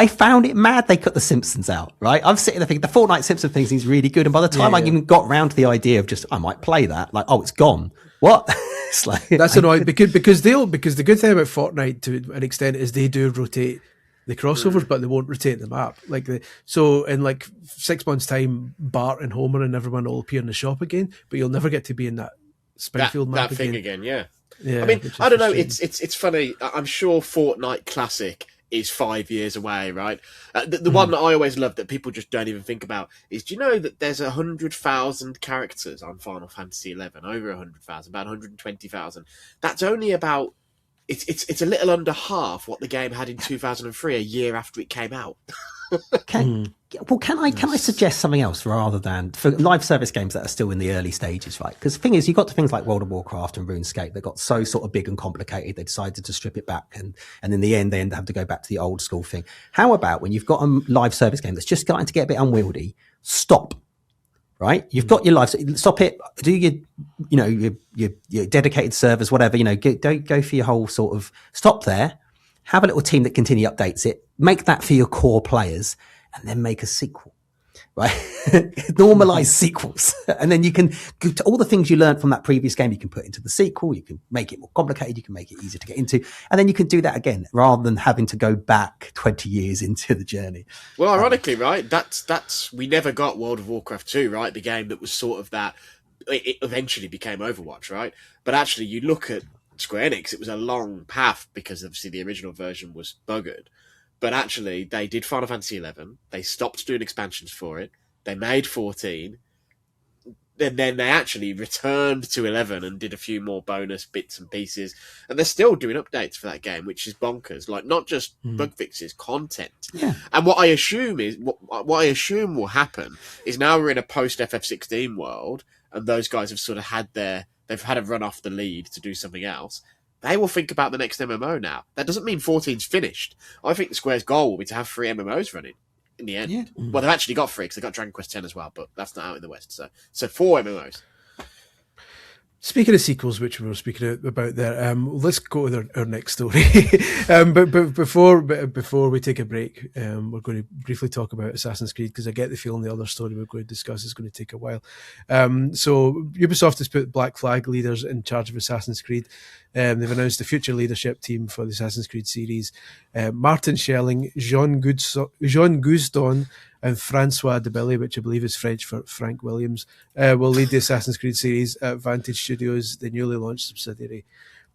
found it mad they cut the Simpsons out, right? I'm sitting there thinking the Fortnite Simpsons thing seems really good, and by the time I even got round to the idea of just, I might play that, like, oh, it's gone. What? It's like, that's annoying, because the good thing about Fortnite to an extent is they do rotate the crossovers, but they won't rotate the map. So in like 6 months' time, Bart and Homer and everyone will appear in the shop again, but you'll never get to be in that Springfield map that thing again. Yeah. Yeah, I mean, I don't know. It's funny. I'm sure Fortnite Classic is 5 years away, right? The one that I always love that people just don't even think about is, do you know that there's 100,000 characters on Final Fantasy XI? Over 100,000, about 120,000. That's only about. It's a little under half what the game had in 2003, a year after it came out. Can I suggest something else rather than for live service games that are still in the early stages, right? Because the thing is, you got to things like World of Warcraft and RuneScape that got so sort of big and complicated, they decided to strip it back, and in the end, they have to go back to the old school thing. How about when you've got a live service game that's just starting to get a bit unwieldy, stop. Right, you've got your live. Stop it. Do your dedicated servers, whatever. Go for your whole sort of stop there. Have a little team that continue updates it. Make that for your core players, and then make a sequel. Right, normalize sequels, and then you can all the things you learned from that previous game. You can put into the sequel. You can make it more complicated. You can make it easier to get into, and then you can do that again rather than having to go back 20 years into the journey. Well, ironically, right, that's we never got World of Warcraft 2, right? The game that was sort of that. It eventually became Overwatch, right? But actually, you look at Square Enix, it was a long path because obviously the original version was buggered. But actually, they did Final Fantasy XI. They stopped doing expansions for it. They made 14. And then they actually returned to 11 and did a few more bonus bits and pieces. And they're still doing updates for that game, which is bonkers. Like, not just bug fixes, content. Yeah. And what I assume will happen is now we're in a post-FF16 world, and those guys have sort of they've had to run off the lead to do something else. They will think about the next MMO now. That doesn't mean 14's finished. I think the Square's goal will be to have 3 MMOs running in the end. Yeah. Well, they've actually got 3 because they've got Dragon Quest X as well, but that's not out in the West. So 4 MMOs. Speaking of sequels, which we were speaking about there, let's go to our next story. But before we take a break, we're going to briefly talk about Assassin's Creed, because I get the feeling the other story we're going to discuss is going to take a while. So Ubisoft has put Black Flag leaders in charge of Assassin's Creed. They've announced the future leadership team for the Assassin's Creed series. Martin Schelling, Jean Gouzdon, and Francois Debelle, which I believe is French for Frank Williams, will lead the Assassin's Creed series at Vantage Studios, the newly launched subsidiary.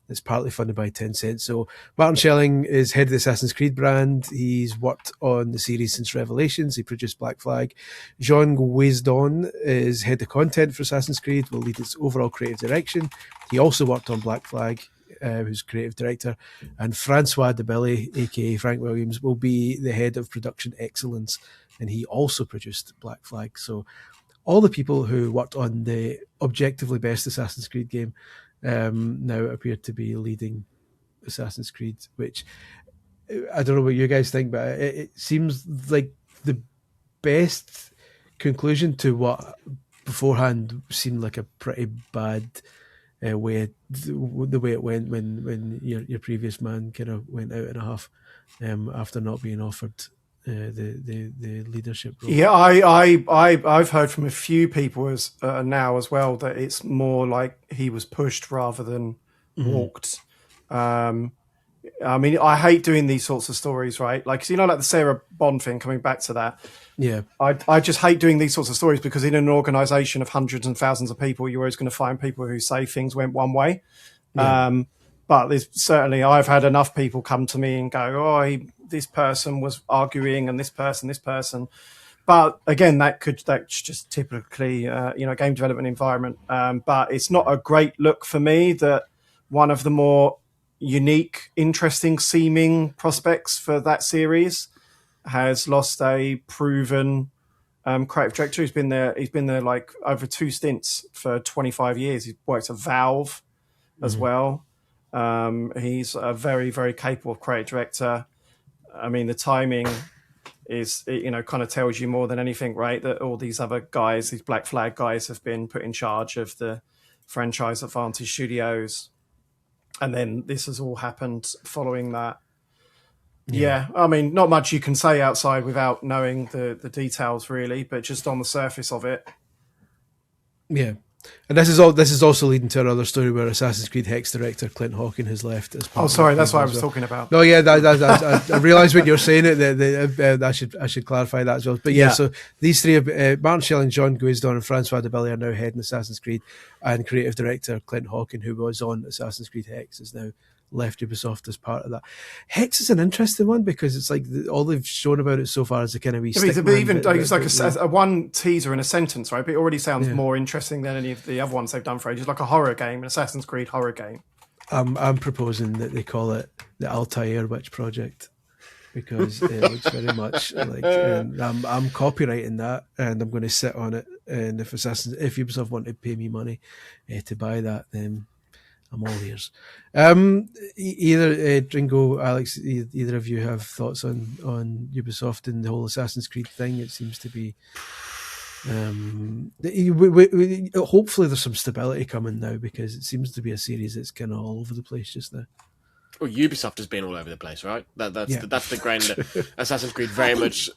It's partly funded by Tencent. So Martin Schelling is head of the Assassin's Creed brand. He's worked on the series since Revelations. He produced Black Flag. Jean Gouzdon is head of content for Assassin's Creed, will lead its overall creative direction. He also worked on Black Flag, who's creative director. And Francois Debelle, aka Frank Williams, will be the head of production excellence, and he also produced Black Flag. So all the people who worked on the objectively best Assassin's Creed game now appear to be leading Assassin's Creed, which I don't know what you guys think, but it seems like the best conclusion to what beforehand seemed like a pretty bad way, the way it went when your previous man kind of went out in a huff after not being offered the leadership role. Yeah, I've heard from a few people now as well that it's more like he was pushed rather than walked. I mean, I hate doing these sorts of stories, right? Like, so, like the Sarah Bond thing, coming back to that. Yeah. I just hate doing these sorts of stories, because in an organisation of hundreds and thousands of people, you're always going to find people who say things went one way. Yeah. But there's certainly, I've had enough people come to me and go, this person was arguing, and this person. But again, that's just typically, game development environment. But it's not a great look for me that one of the more unique, interesting seeming prospects for that series has lost a proven creative director. He's been there like over 2 stints for 25 years. He's worked at Valve as well. He's a very, very capable creative director. I mean, the timing is, kind of tells you more than anything, right? That all these other guys, these Black Flag guys, have been put in charge of the franchise at Vantage Studios. And then this has all happened following that. Yeah, I mean, not much you can say outside without knowing the details, really, but just on the surface of it. Yeah. And this is also leading to another story where Assassin's Creed Hex director Clint Hocking has left as part. Oh, sorry, that's what I was talking about. No, yeah, I realised when you're saying it that I should clarify that as well. But yeah, so these three, Martin Schelling, Jean Gouzdon, and Francois Debelle are now heading Assassin's Creed, and creative director Clint Hocking, who was on Assassin's Creed Hex, is now left Ubisoft as part of that. Hex is an interesting one, because it's like all they've shown about it so far is a kind of wee stick man, it's like a one teaser in a sentence, right? But it already sounds more interesting than any of the other ones they've done for ages, like a horror game, an Assassin's Creed horror game. I'm proposing that they call it the Altair Witch Project, because it looks very much like, and I'm copywriting that, and I'm going to sit on it, and if Ubisoft want to pay me money to buy that, then I'm all ears. Either Dringo, Alex, either of you have thoughts on Ubisoft and the whole Assassin's Creed thing? It seems to be hopefully there's some stability coming now, because it seems to be a series that's kind of all over the place just now. Well, Ubisoft has been all over the place, right? That's the grain that Assassin's Creed very much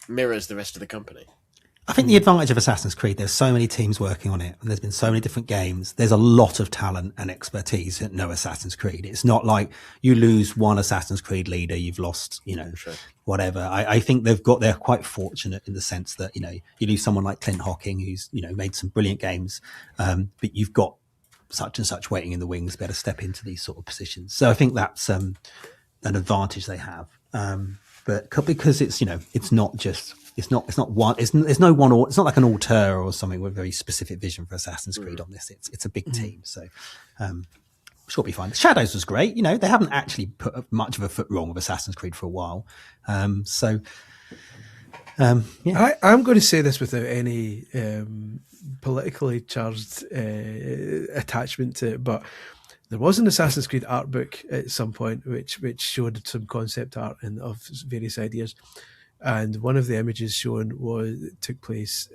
mirrors the rest of the company. I think the advantage of Assassin's Creed, there's so many teams working on it, and there's been so many different games. There's a lot of talent and expertise at no Assassin's Creed. It's not like you lose one Assassin's Creed leader, you've lost, whatever. I think they're quite fortunate in the sense that, you lose someone like Clint Hocking, who's, made some brilliant games, but you've got such and such waiting in the wings to be able to step into these sort of positions. So I think that's an advantage they have. But because it's, it's not just, it's not like an auteur or something with a very specific vision for Assassin's Creed on this. It's a big team. So, sure it'll be fine. Shadows was great. They haven't actually put much of a foot wrong with Assassin's Creed for a while. I'm going to say this without any politically charged attachment to it, but there was an Assassin's Creed art book at some point which showed some concept art of various ideas, and one of the images shown took place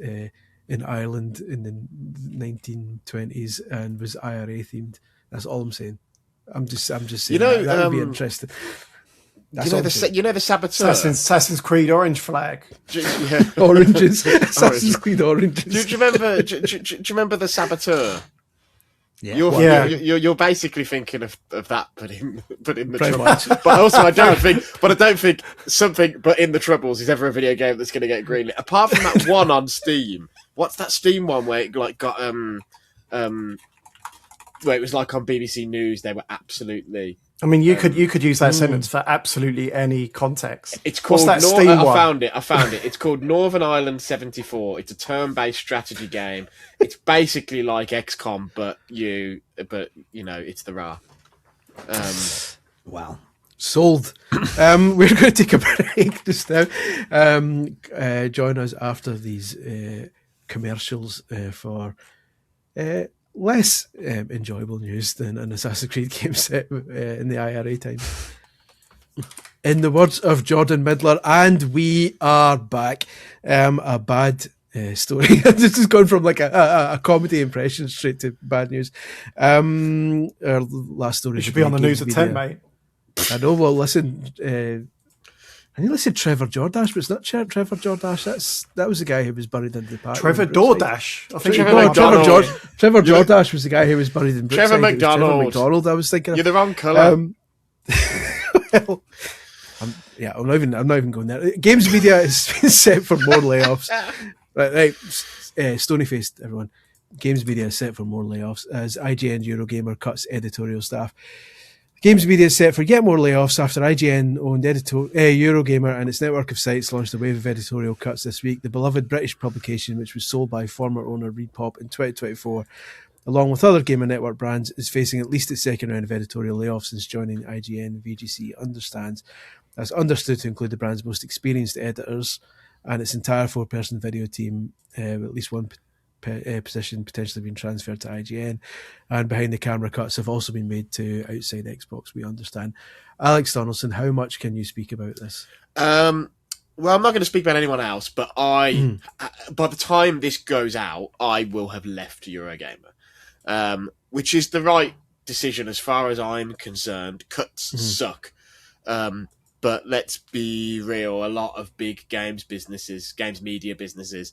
in Ireland in the 1920s and was IRA themed. That's all I'm saying. I'm just saying that would be interesting. You know the Saboteur? Assassin's Creed orange flag. Yeah. Oranges. Assassin's Creed oranges. Do you remember the Saboteur? Yeah. You're basically thinking of that, but in the Troubles. But also, I don't think something but in the Troubles is ever a video game that's going to get greenlit. Apart from that one on Steam. What's that Steam one where it like got where it was like on BBC News? They were absolutely. I mean, you could use that sentence for absolutely any context. It's called. What's that Steam one? I found it. It's called Northern Ireland 74. It's a turn-based strategy game. It's basically like XCOM, but it's the RA. Wow. Sold. We're going to take a break just now. Join us after these commercials for less enjoyable news than an Assassin's Creed game set in the IRA time. In the words of Jordan Midler, and we are back. A bad story. This has gone from like a comedy impression straight to bad news. Our last story. You should be on the news at 10, mate. I know. Well, listen. I nearly said Trevor Jordash, but it's not Trevor Jordash. That was the guy who was buried in the park. Trevor Dordash. I think Trevor Jordash was the guy who was buried in Brookside. Trevor McDonald. I was thinking. You're the wrong colour. Well, I'm not even going there. Games media is set for more layoffs. Right. Stony faced everyone. Games media is set for more layoffs as IGN Eurogamer cuts editorial staff. Games media is set for yet more layoffs after IGN-owned Eurogamer and its network of sites launched a wave of editorial cuts this week. The beloved British publication, which was sold by former owner ReedPop in 2024, along with other Gamer Network brands, is facing at least its second round of editorial layoffs since joining IGN. VGC understands that's understood to include the brand's most experienced editors and its entire 4-person video team, with at least one position potentially being transferred to IGN, and behind the camera cuts have also been made to outside Xbox, we understand. Alex Donaldson, how much can you speak about this? Well, I'm not going to speak about anyone else, but by the time this goes out, I will have left Eurogamer, which is the right decision as far as I'm concerned. Cuts suck. But let's be real, a lot of big games media businesses,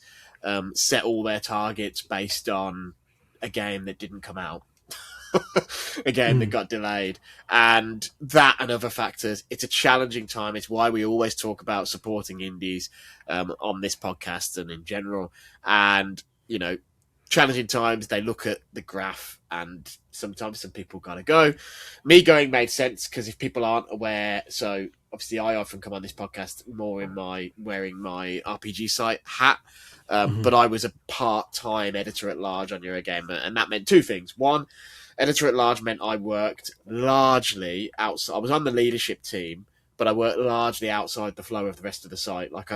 set all their targets based on a game that didn't come out, a game that got delayed, and that and other factors. It's a challenging time. It's why we always talk about supporting indies on this podcast and in general. And, challenging times, they look at the graph and sometimes some people got to go. Me going made sense because if people aren't aware, so obviously I often come on this podcast more in wearing my RPG site hat. But I was a part-time editor-at-large on Eurogamer, and that meant two things. One, editor-at-large meant I worked largely outside. I was on the leadership team, but I worked largely outside the flow of the rest of the site. Like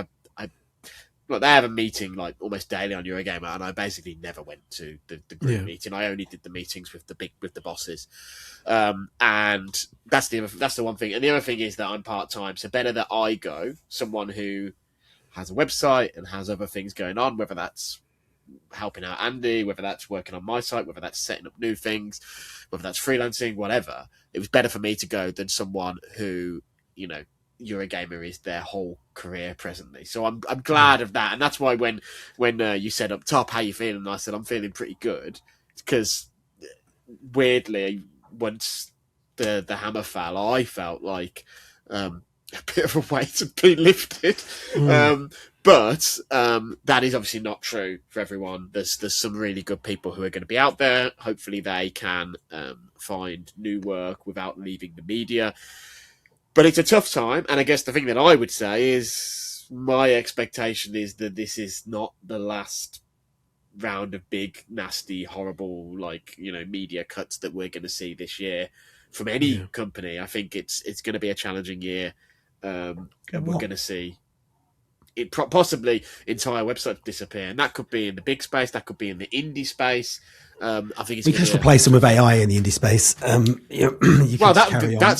they have a meeting like almost daily on Eurogamer, and I basically never went to the group meeting. I only did the meetings with the bosses, and that's the one thing. And the other thing is that I'm part-time, so better that I go, someone who has a website and has other things going on, whether that's helping out Andy, whether that's working on my site, whether that's setting up new things, whether that's freelancing, whatever. It was better for me to go than someone who, Eurogamer is their whole career presently. So I'm glad of that. And that's why when you said up top, how you feeling? And I said, I'm feeling pretty good. Because weirdly, once the hammer fell, I felt like, a bit of a weight had been lifted, but that is obviously not true for everyone. There's some really good people who are going to be out there. Hopefully they can find new work without leaving the media, but it's a tough time. And I guess the thing that I would say is my expectation is that this is not the last round of big, nasty, horrible, media cuts that we're going to see this year from any company. I think it's going to be a challenging year. And we're going to see it possibly entire websites disappear, and that could be in the big space, that could be in the indie space. I think it's we can just replace them with AI in the indie space. That's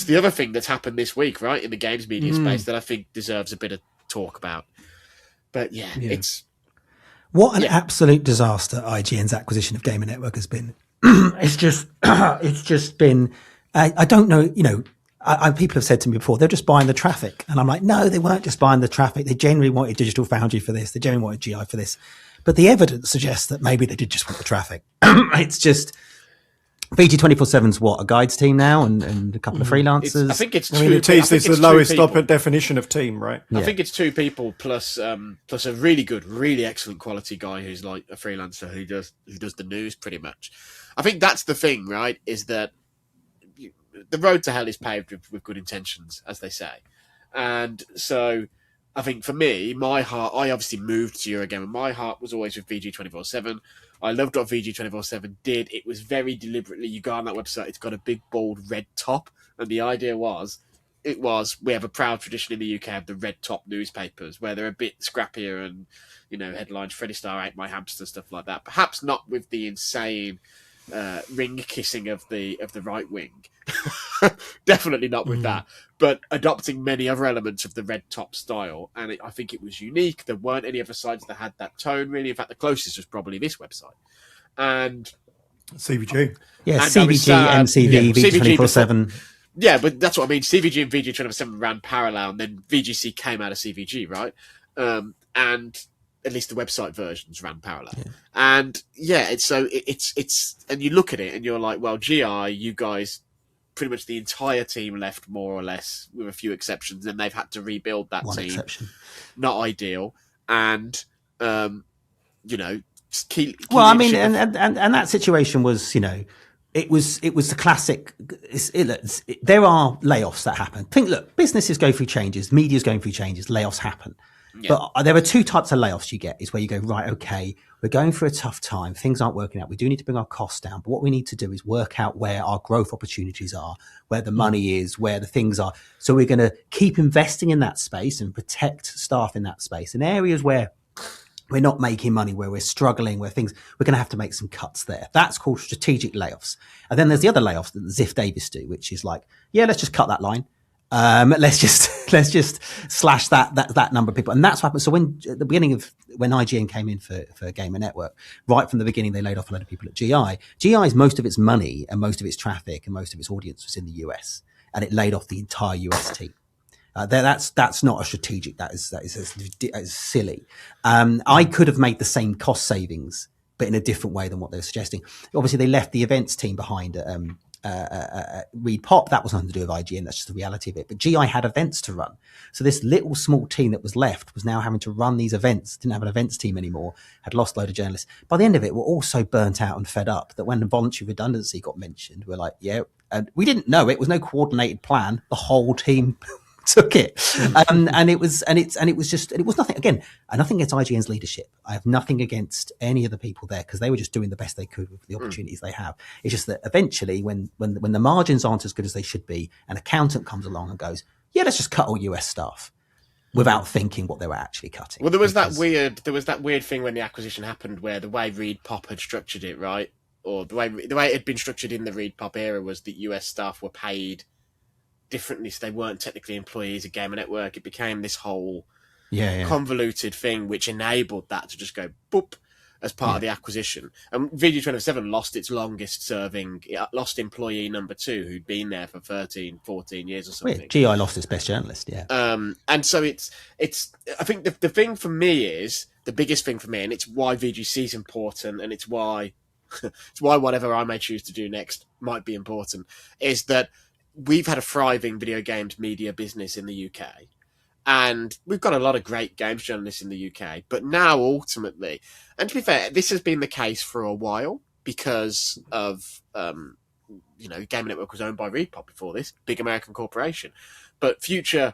the other thing that's happened this week, right, in the games media space that I think deserves a bit of talk about. But it's What an absolute disaster IGN's acquisition of Gamer Network has been. It's just been, I don't know, people have said to me before, they're just buying the traffic. And I'm like, no, they weren't just buying the traffic. They genuinely wanted Digital Foundry for this. They genuinely wanted GI for this. But the evidence suggests that maybe they did just want the traffic. It's just, VG247's what, a guides team now and a couple of freelancers? I think it's two. I mean, it's the lowest definition of team, right? I think it's 2 people plus a really good, really excellent quality guy who's like a freelancer who does the news pretty much. I think that's the thing, right? Is that the road to hell is paved with good intentions, as they say. And so I think for me, my heart, I obviously moved to Eurogamer. My heart was always with VG247. I loved what VG247 did. It was very deliberately, you go on that website, it's got a big, bold red top. And the idea was, we have a proud tradition in the UK of the red top newspapers, where they're a bit scrappier and, headlines, Freddie Starr ate my hamster, stuff like that. Perhaps not with the insane ring kissing of the right wing. Definitely not with that, but adopting many other elements of the red top style, and I think it was unique. There weren't any other sites that had that tone, really. In fact, the closest was probably this website and CVG. Yeah, CVG, MCV, VG247. Yeah, but that's what I mean. CVG and VG247 ran parallel, and then VGC came out of CVG, right? And at least the website versions ran parallel. Yeah. And yeah, it's and you look at it and you're like, well, GI, you guys, pretty much the entire team left more or less, with a few exceptions, and they've had to rebuild that One team. Exception. Not ideal. And, just keep well, I mean, and that situation was, it was the classic. There are layoffs that happen. Look, businesses go through changes, media's going through changes, layoffs happen. Yeah. But there are 2 types of layoffs you get, is where you go, right, okay, we're going through a tough time. Things aren't working out. We do need to bring our costs down. But what we need to do is work out where our growth opportunities are, where the money is, where the things are. So we're going to keep investing in that space and protect staff in that space. In areas where we're not making money, where we're struggling, we're going to have to make some cuts there. That's called strategic layoffs. And then there's the other layoffs that Ziff Davis do, which is like, yeah, let's just cut that line. Let's just slash that number of people. And that's what happened. So at the beginning of when IGN came in for Gamer Network, right from the beginning, they laid off a lot of people at GI. GI's most of its money and most of its traffic and most of its audience was in the US, and it laid off the entire US team. That's not a strategic. That is silly. I could have made the same cost savings, but in a different way than what they were suggesting. Obviously, they left the events team behind. Read Pop, that was nothing to do with IGN, that's just the reality of it. But GI had events to run. So this little small team that was left was now having to run these events, didn't have an events team anymore, had lost a load of journalists. By the end of it, we're all so burnt out and fed up that when the voluntary redundancy got mentioned, we're like, yeah, and we didn't know it was no coordinated plan. The whole team took it. And it was nothing, again, nothing against IGN's leadership. I have nothing against any of the people there, because they were just doing the best they could with the opportunities they have. It's just that eventually when the margins aren't as good as they should be, an accountant comes along and goes, yeah, let's just cut all US staff, without thinking what they were actually cutting. Well, there was that weird thing when the acquisition happened, where the way Read Pop had structured it, right? Or the way it had been structured in the Read Pop era was that US staff were paid differently, so they weren't technically employees of Gamer Network. It became this whole convoluted thing, which enabled that to just go boop as part of the acquisition. And VG247 lost its longest serving, lost employee number 2, who'd been there for 13, 14 years or something. Well, GI lost its best journalist, and so it's I think the thing for me is, the biggest thing for me, and it's why VGC is important, and it's why whatever I may choose to do next might be important, is that we've had a thriving video games media business in the UK, and we've got a lot of great games journalists in the UK. But now, ultimately, and to be fair, this has been the case for a while because of, Gamer Network was owned by Read Pop before this, big American corporation. But Future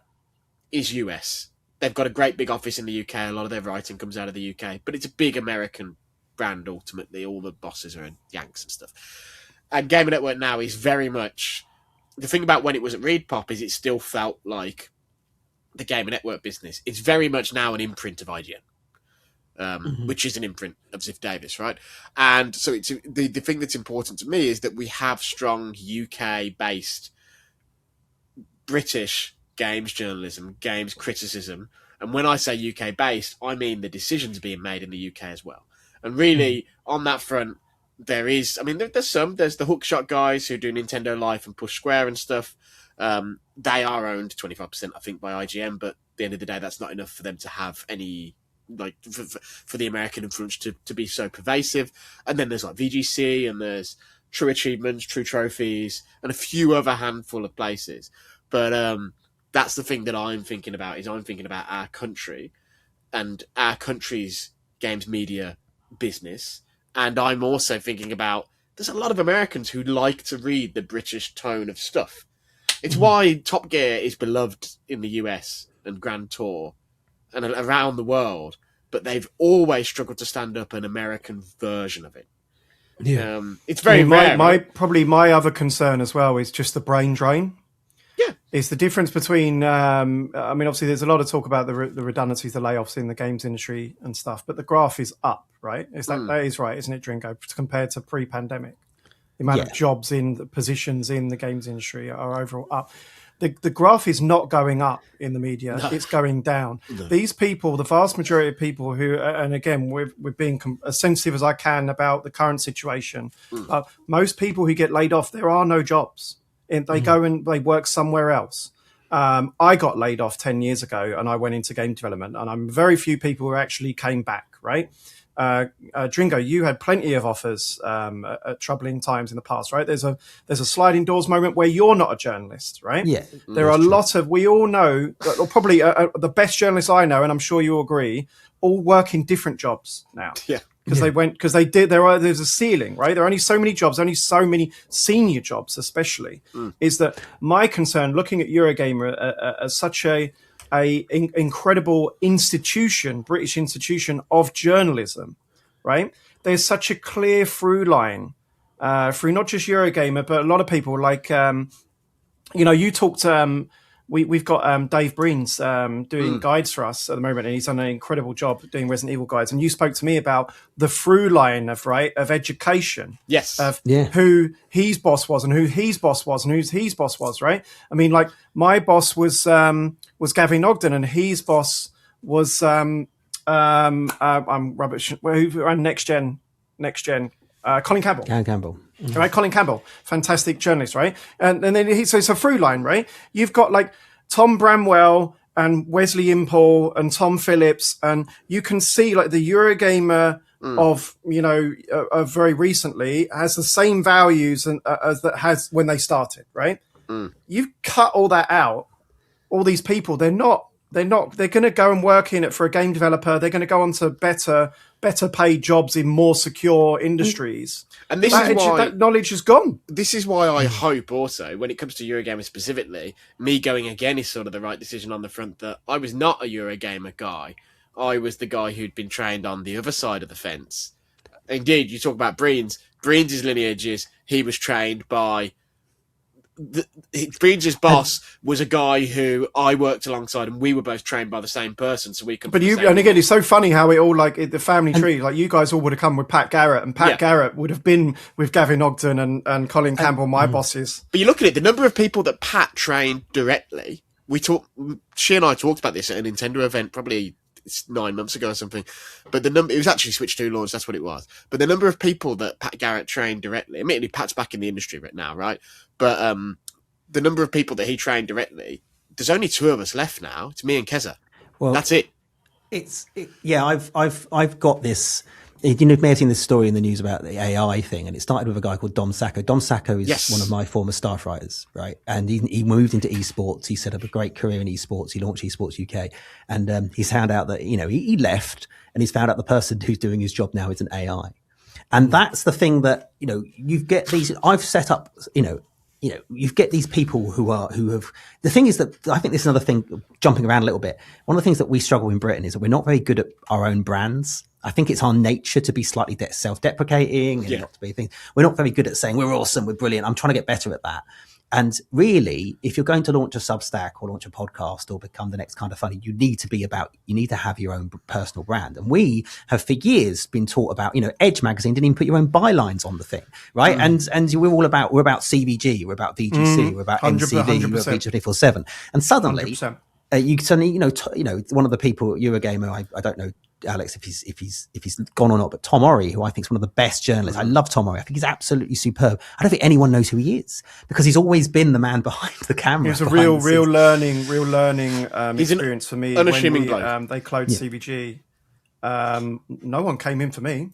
is US. They've got a great big office in the UK. A lot of their writing comes out of the UK, but it's a big American brand, ultimately. All the bosses are Yanks and stuff. And Gamer Network now is very much... The thing about when it was at Read Pop is it still felt like the Gamer Network business. It's very much now an imprint of IGN, which is an imprint of Ziff Davis, right? And so it's the thing that's important to me is that we have strong UK-based British games journalism, games criticism, And when I say UK based, I mean the decisions being made in the UK as well. And really, on that front, there's the Hookshot guys who do Nintendo Life and push Square and stuff. They are owned 25%, I think, by IGN, but at the end of the day, that's not enough for them to have any, like, for the American influence to be so pervasive. And then there's like VGC, and there's True Achievements, True Trophies, and a few other handful of places. But that's the thing that I'm thinking about, is I'm thinking about our country and our country's games media business. And I'm also thinking about, there's a lot of Americans who like to read the British tone of stuff. It's why Top Gear is beloved in the US and Grand Tour and around the world, but they've always struggled to stand up an American version of it. Yeah. It's very rare. Probably my other concern as well is just the brain drain. Yeah. It's the difference between, obviously there's a lot of talk about the redundancies, the layoffs in the games industry and stuff, but the graph is up, right? That is right, isn't it, Dringo, compared to pre-pandemic? The amount of jobs in the positions in the games industry are overall up. The graph is not going up in the media. No. It's going down. No. These people, the vast majority of people who, and again, we're being as sensitive as I can about the current situation. Most people who get laid off, there are no jobs. They go and they work somewhere else. I got laid off 10 years ago and I went into game development, and I'm very few people who actually came back, right? Dringo, you had plenty of offers at troubling times in the past, right? There's a sliding doors moment where you're not a journalist, right? Yeah. There are a lot of, we all know, or probably the best journalists I know, and I'm sure you agree, all work in different jobs now. Yeah. There's a ceiling, right? There are only so many jobs, only so many senior jobs, especially. Is that my concern looking at Eurogamer as such a incredible institution, British institution of journalism, right? There's such a clear through line through not just Eurogamer, but a lot of people like, you talked, we've got Dave Breen's doing guides for us at the moment, and he's done an incredible job doing Resident Evil guides. And you spoke to me about the through line of education. Yes. Of who his boss was and who his boss was and who his boss was, right? I mean, like my boss was Gavin Ogden, and his boss was I'm rubbish. Who ran Next Gen? Colin Campbell. Mm-hmm. Right, Colin Campbell, fantastic journalist, right? And then so it's a through line, right? You've got like Tom Bramwell and Wesley Impel and Tom Phillips, and you can see like the Eurogamer of very recently has the same values as that has when they started, right? You've cut all that out. All these people, they're going to go and work in it for a game developer. They're going to go on to better paid jobs in more secure industries. And this is why that knowledge is gone. This is why I hope also, when it comes to Eurogamer specifically, me going again is sort of the right decision on the front that I was not a Eurogamer guy. I was the guy who'd been trained on the other side of the fence. Indeed, you talk about Breen's lineage is he was trained by Breen's boss was a guy who I worked alongside, and we were both trained by the same person, so we could. But and again, it's so funny how it all the family tree. Like you guys all would have come with Pat Garrett, and Pat Garrett would have been with Gavin Ogden and Colin Campbell, my bosses. But you look at it, the number of people that Pat trained directly. She and I talked about this at a Nintendo event, probably 9 months ago or something. But it was actually Switch 2 launch. That's what it was. But the number of people that Pat Garrett trained directly. Admittedly, Pat's back in the industry right now, right? But the number of people that he trained directly, there's only 2 of us left now. It's me and Keza. Well, that's it. I've got this. You may have seen this story in the news about the AI thing, and it started with a guy called Dom Sacco. Dom Sacco is one of my former staff writers, right? And he moved into esports. He set up a great career in esports. He launched Esports UK, and he's found out that he left, and he's found out the person who's doing his job now is an AI, and that's the thing that you get these. I've set up, you get these people who have, the thing is that I think this is another thing, jumping around a little bit. One of the things that we struggle in Britain is that we're not very good at our own brands. I think it's our nature to be slightly self-deprecating and not to be things. We're not very good at saying we're awesome, we're brilliant. I'm trying to get better at that. And really, if you're going to launch a Substack or launch a podcast or become the next kind of funny, you need to have your own personal brand. And we have for years been taught about, Edge magazine didn't even put your own bylines on the thing, right? And we're about CBG, we're about VGC, we're about 100%, MCV, we're about VG 24/7. And suddenly 100%. you suddenly, one of the people, Eurogamer, I don't know, Alex, if he's gone or not, but Tom Orry, who I think is one of the best journalists. I love Tom Orry. I think he's absolutely superb. I don't think anyone knows who he is because he's always been the man behind the camera. It was a real learning experience for me. Unassuming when they closed CVG. No one came in for me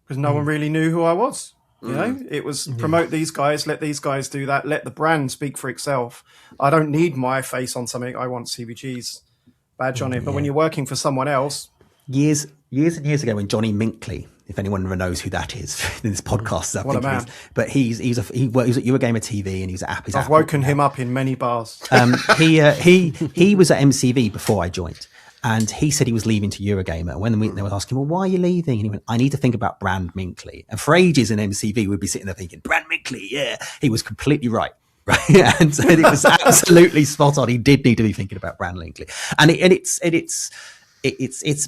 because no one really knew who I was. You know, it was promote these guys, let these guys do that, let the brand speak for itself. I don't need my face on something. I want CVG's badge on it. But when you're working for someone else, years and years ago, when Johnny Minkley, if anyone ever knows who that is in this podcast, what a man! But he was at Eurogamer TV and he was at Apple's. I've woken him up in many bars. He was at MCV before I joined. And he said he was leaving to Eurogamer. And when they were asking, well, why are you leaving? And he went, I need to think about Brand Minkley. And for ages in MCV, we'd be sitting there thinking, Brand Minkley, yeah. He was completely right. Right. And so it was absolutely spot on. He did need to be thinking about Brand Minkley. And it's a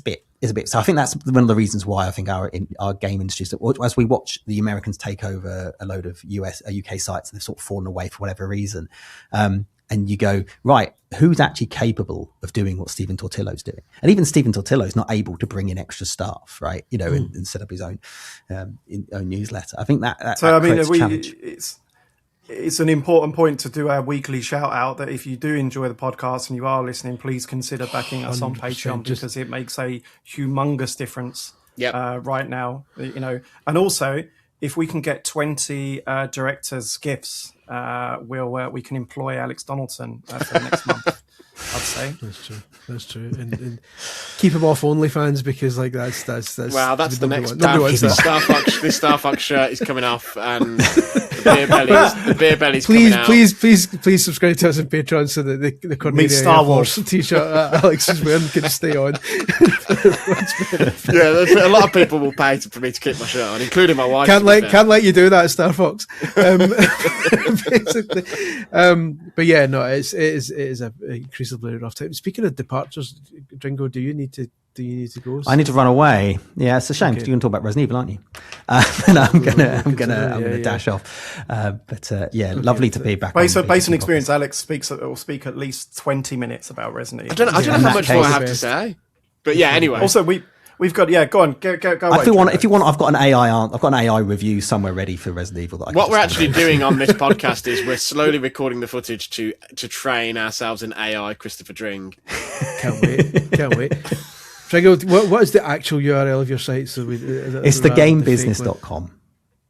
bit. So I think that's one of the reasons why I think our game industry, as we watch the Americans take over a load of UK sites, and they've sort of fallen away for whatever reason. And you go, right, who's actually capable of doing what Stephen Tortillo's doing? And even Stephen Tortillo's not able to bring in extra staff, right? And set up his own newsletter. I think that so. Creates a challenge. It's an important point to do our weekly shout out that if you do enjoy the podcast and you are listening, please consider backing us on Patreon because it makes a humongous difference right now. And also if we can get 20 directors' gifts. We can employ Alex Donaldson for the next month, I'd say. That's true. And keep him off OnlyFans because that's wow, that's the next the Star Fox shirt is coming off and the beer belly's coming out. Please subscribe to us on Patreon so that the Cornelia Star Wars t-shirt Alex is wearing can stay on. Yeah, a lot of people will pay for me to keep my shirt on, including my wife. Can't let you do that, Star Fox. Basically, but yeah, no, it is a increasingly rough time. Speaking of departures, Dringo, do you need to go? I need to run away. Yeah, it's a shame because you're going to talk about Resident Evil, aren't you? And I'm gonna dash off. Lovely to be back. Based on experience, Alex will speak at least 20 minutes about Resident Evil. I don't know how much more I have to say, but yeah. Anyway, also we've got go on, go. If you want, I've got an AI review somewhere ready for Resident Evil. What we're actually doing on this podcast is we're slowly recording the footage to train ourselves in AI. Christopher Dring. Can't wait. Dringo, what is the actual URL of your site? So it's thegamebusiness.com.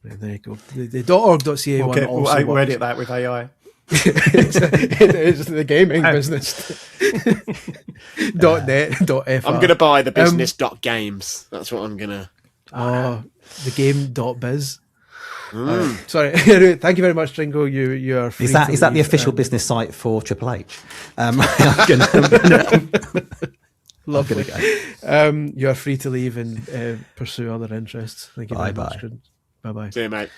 There you go. The .org.ca one also we'll edit that with AI. It is the gaming business. .net.fr. I'm gonna buy the business.games. That's what I'm gonna. The game.biz. Sorry. Thank you very much, Dringo. You are free. Is that the official business site for Triple H? Lovely. You are free to leave and pursue other interests. Thank you very much. Bye. See you, mate.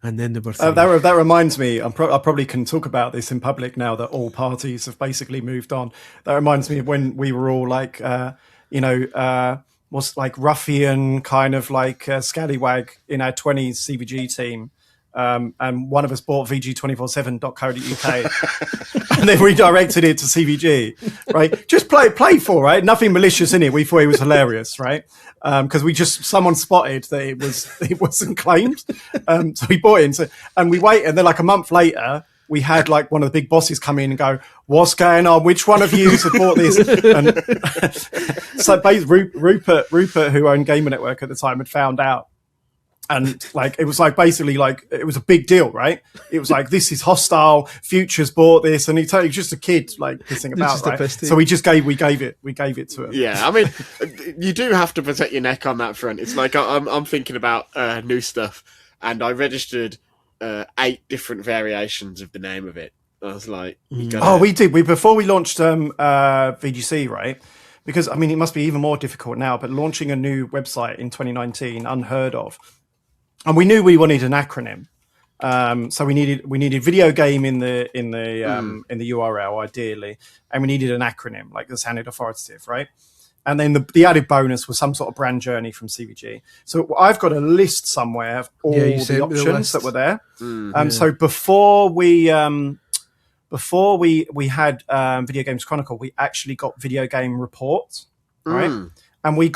And then that reminds me, I probably can talk about this in public now that all parties have basically moved on. That reminds me of when we were all like, was like ruffian kind of like scallywag in our 20s CVG team. And one of us bought VG247.co.uk and then redirected it to CVG, right? Just playful, right? Nothing malicious in it. We thought it was hilarious, right? Because someone spotted that it wasn't claimed. So we bought it and we wait. And then like a month later, we had like one of the big bosses come in and go, what's going on? Which one of you has bought this? And so Rupert, who owned Gamer Network at the time, had found out. And like it was like basically like it was a big deal, right? It was like this is hostile. Future's bought this, and he was just a kid like pissing about, right? So we gave it to him. Yeah, I mean, you do have to protect your neck on that front. It's like I'm thinking about new stuff, and I registered 8 different variations of the name of it. I was like, we did. Before we launched VGC, right? Because I mean, it must be even more difficult now. But launching a new website in 2019, unheard of. And we knew we wanted an acronym, so we needed video game in the URL ideally, and we needed an acronym like that sounded authoritative, right? And then the added bonus was some sort of brand journey from CVG. So I've got a list somewhere of all the options that were there. So before we before we had Video Games Chronicle, we actually got Video Game Report, right? And we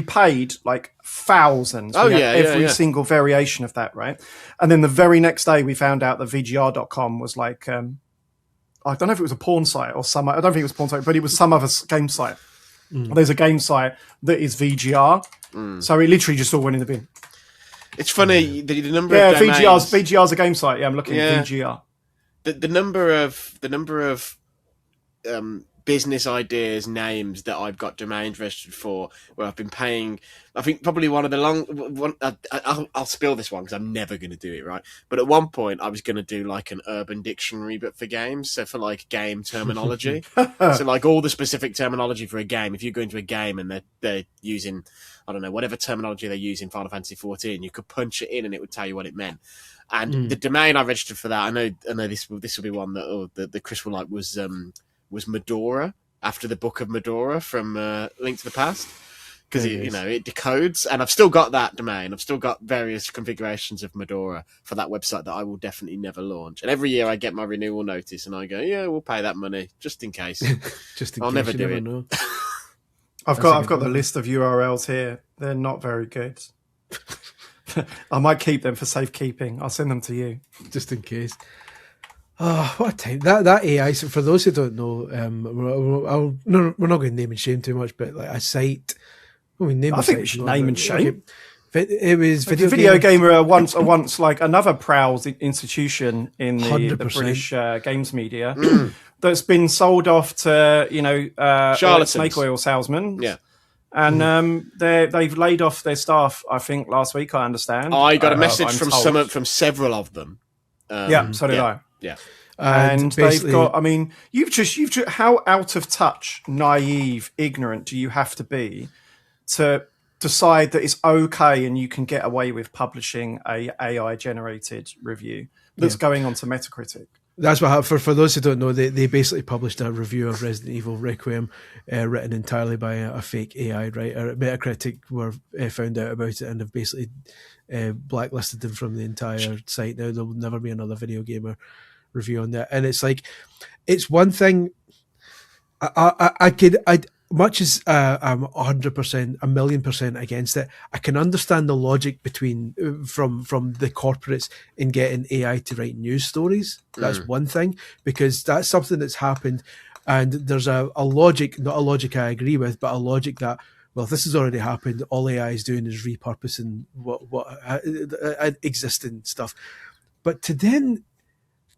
paid like thousands. Every single variation of that, right? And then the very next day we found out that VGR.com was like, I don't know if it was a porn site or I don't think it was a porn site, but it was some other game site. There's a game site that is VGR. So it literally just all went in the bin. It's funny, the number of domains... VGR's a game site. Yeah, I'm looking at VGR. The number of business ideas, names that I've got domains registered for, where I've been paying. I think probably one of the I'll spill this one because I'm never going to do it right. But at one point, I was going to do like an urban dictionary, but for games, so for like game terminology. So like all the specific terminology for a game. If you go into a game and they're using, I don't know, whatever terminology they use in Final Fantasy 14, you could punch it in and it would tell you what it meant. And the domain I registered for that, I know this will be one that Chris will like, was Medora, after the Book of Medora from Link to the Past, because it decodes, and I've still got that domain. I've still got various configurations of Medora for that website that I will definitely never launch. And every year I get my renewal notice, and I go, yeah, we'll pay that money just in case. I'll never do it. Know. I've got the list of URLs here. They're not very good. I might keep them for safekeeping. I'll send them to you just in case. Oh, what a time. That AI, so for those who don't know, we're not going to name and shame too much, but like a site. I think we should name and shame. It was Video Gamer once like another proud institution in the British games media that's been sold off to snake oil salesmen. Yeah. And they've laid off their staff, I think, last week, I understand. I got a message from several of them. So did I. Yeah. And they've got, I mean, you've just, how out of touch, naive, ignorant do you have to be to decide that it's okay and you can get away with publishing a AI generated review that's going on to Metacritic? That's what happened. For those who don't know, they basically published a review of Resident Evil Requiem, written entirely by a fake AI writer. Metacritic were found out about it and have basically blacklisted them from the entire site. Now there will never be another video gamer review on that. And it's like, it's one thing. Much as I'm 100%, 1,000,000% against it, I can understand the logic from the corporates in getting AI to write news stories. That's one thing, because that's something that's happened, and there's a logic, not a logic I agree with, but a logic that, well, if this has already happened, all AI is doing is repurposing what existing stuff. But to then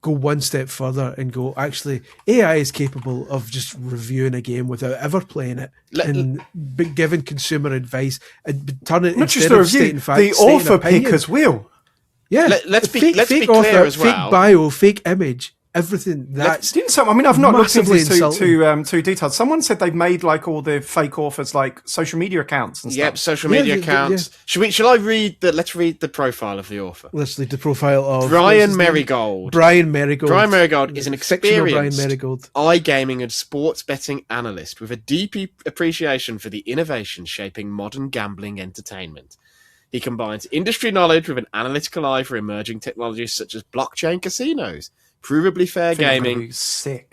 go one step further and go, actually, AI is capable of just reviewing a game without ever playing it and giving consumer advice and turning it not just the review, the author pick as well. Yeah, let's be clear as well. Fake bio, fake image, everything. I've not looked into this too detailed. Someone said they've made like all the fake authors like social media accounts and stuff. Yep, social media accounts. Yeah. Shall I read let's read the profile of the author. Let's read the profile of Brian Marigold. Brian Marigold. Brian Marigold is an experienced iGaming and sports betting analyst with a deep appreciation for the innovation shaping modern gambling entertainment. He combines industry knowledge with an analytical eye for emerging technologies such as blockchain casinos, provably fair gaming,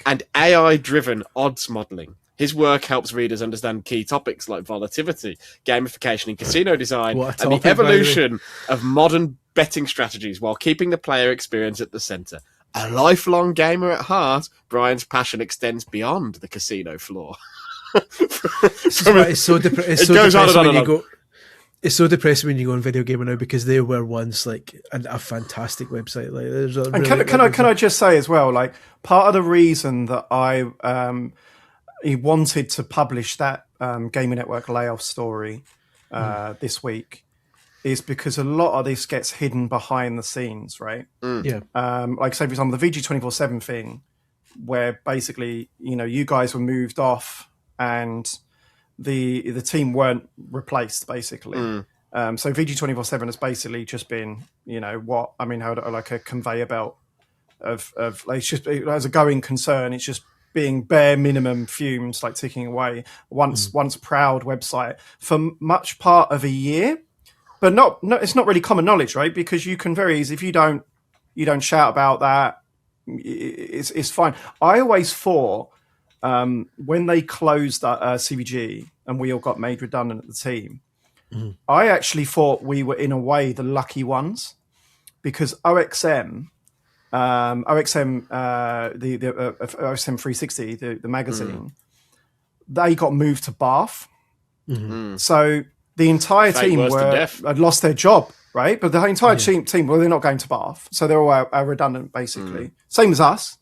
and AI-driven odds modelling. His work helps readers understand key topics like volatility, gamification in casino design, and the evolution of modern betting strategies while keeping the player experience at the centre. A lifelong gamer at heart, Brian's passion extends beyond the casino floor. It's so depressing. It's so depressing when you go on Video Gamer now, because they were once like a fantastic website. Like, there's a can I just say as well, like, part of the reason that he wanted to publish that Gaming Network layoff story this week is because a lot of this gets hidden behind the scenes, right? Yeah. Like, say for example, the VG 24/7 thing, where basically you guys were moved off and the team weren't replaced, basically. So VG 24/7 has basically just been, like a conveyor belt of like, it's just, as a going concern, it's just being bare minimum fumes, like ticking away. Once proud website for much part of a year, but not it's not really common knowledge, right? Because you can very easily, if you don't shout about that, it's fine. I always thought when they closed CVG and we all got made redundant at the team, I actually thought we were in a way the lucky ones, because OXM, the OXM 360, the magazine, they got moved to Bath. So the entire team had lost their job, right? But the entire team, well, they're not going to Bath, so they're all redundant, basically. Same as us,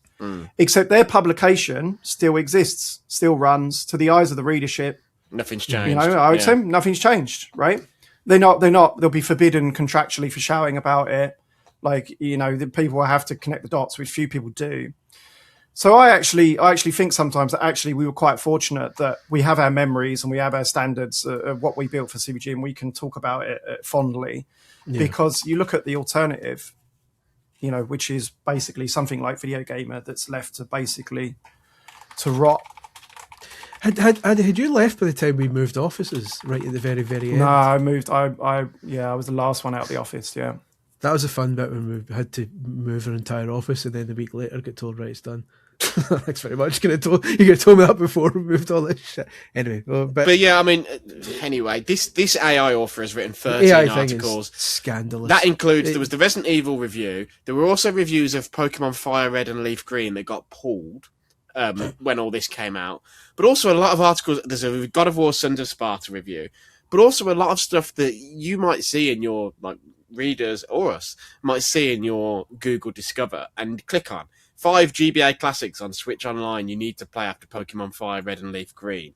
except their publication still exists, still runs to the eyes of the readership. Nothing's changed. You know, OXM, nothing's changed, right? They'll be forbidden contractually for shouting about it. Like, you know, the people will have to connect the dots, which few people do. So I actually think sometimes that actually we were quite fortunate that we have our memories and we have our standards of what we built for CVG, and we can talk about it fondly, because you look at the alternative, you know, which is basically something like Video Gamer that's left to rot. Had you left by the time we moved offices right at the very, very end? No, I moved. I was the last one out of the office. Yeah, that was a fun bit when we had to move our entire office, and then a week later get told, right, it's done. Thanks very much. You could have told me that before we moved all this shit. Anyway, but yeah, I mean, anyway, this AI author has written 13 articles. Scandalous. That includes there was the Resident Evil review. There were also reviews of Pokemon Fire Red and Leaf Green that got pulled when all this came out. But also a lot of articles. There's a God of War Sons of Sparta review, but also a lot of stuff that you might see in your readers or us might see in your Google Discover and click on. 5 GBA classics on Switch Online you need to play after Pokemon Fire Red and Leaf Green.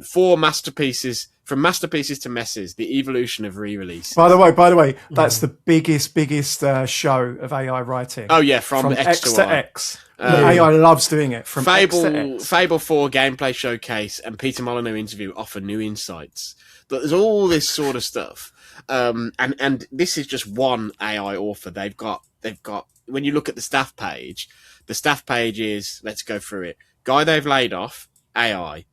4 masterpieces, from masterpieces to messes, the evolution of re-releases. By the way, that's the biggest show of AI writing. Oh yeah, from X to X. AI loves doing it. From Fable, X to X. Fable 4 gameplay showcase and Peter Molyneux interview offer new insights. But there's all this sort of stuff, and this is just one AI author. They've got. When you look at the staff page is, let's go through it. Guy they've laid off, AI.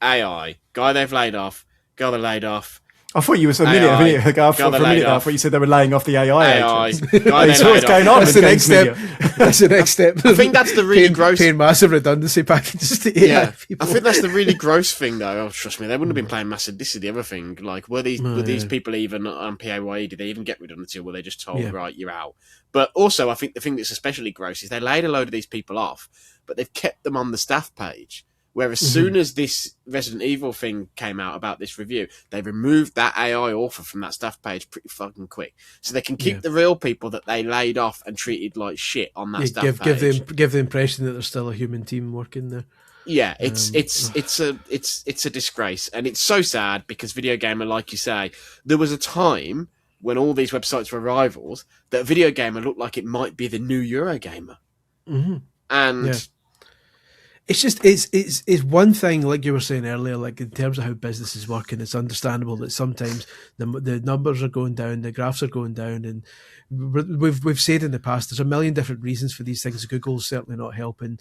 Guy they've laid off, girl they laid off. I thought you were a minute ago. For a minute, I thought you said they were laying off the AI agents. What's going on? That's the next step. That's the next step. I think that's the really gross. Paying massive redundancy packages to AI people. I think that's the really gross thing, though. Oh, trust me, they wouldn't have been paying massive. This is the other thing. Like, were these people even on PAYE? Did they even get redundancy, or were they just told, right, you're out? But also, I think the thing that's especially gross is they laid a load of these people off, but they've kept them on the staff page. Where as soon as this Resident Evil thing came out about this review, they removed that AI author from that staff page pretty fucking quick. So they can keep the real people that they laid off and treated like shit on that staff page. Give the impression that there's still a human team working there. Yeah, it's a disgrace, and it's so sad because Video Gamer, like you say, there was a time when all these websites were rivals that Video Gamer looked like it might be the new Eurogamer, and. It's just it's one thing, like you were saying earlier, like in terms of how business is working, it's understandable that sometimes the numbers are going down, the graphs are going down, and we've said in the past there's a million different reasons for these things. Google's certainly not helping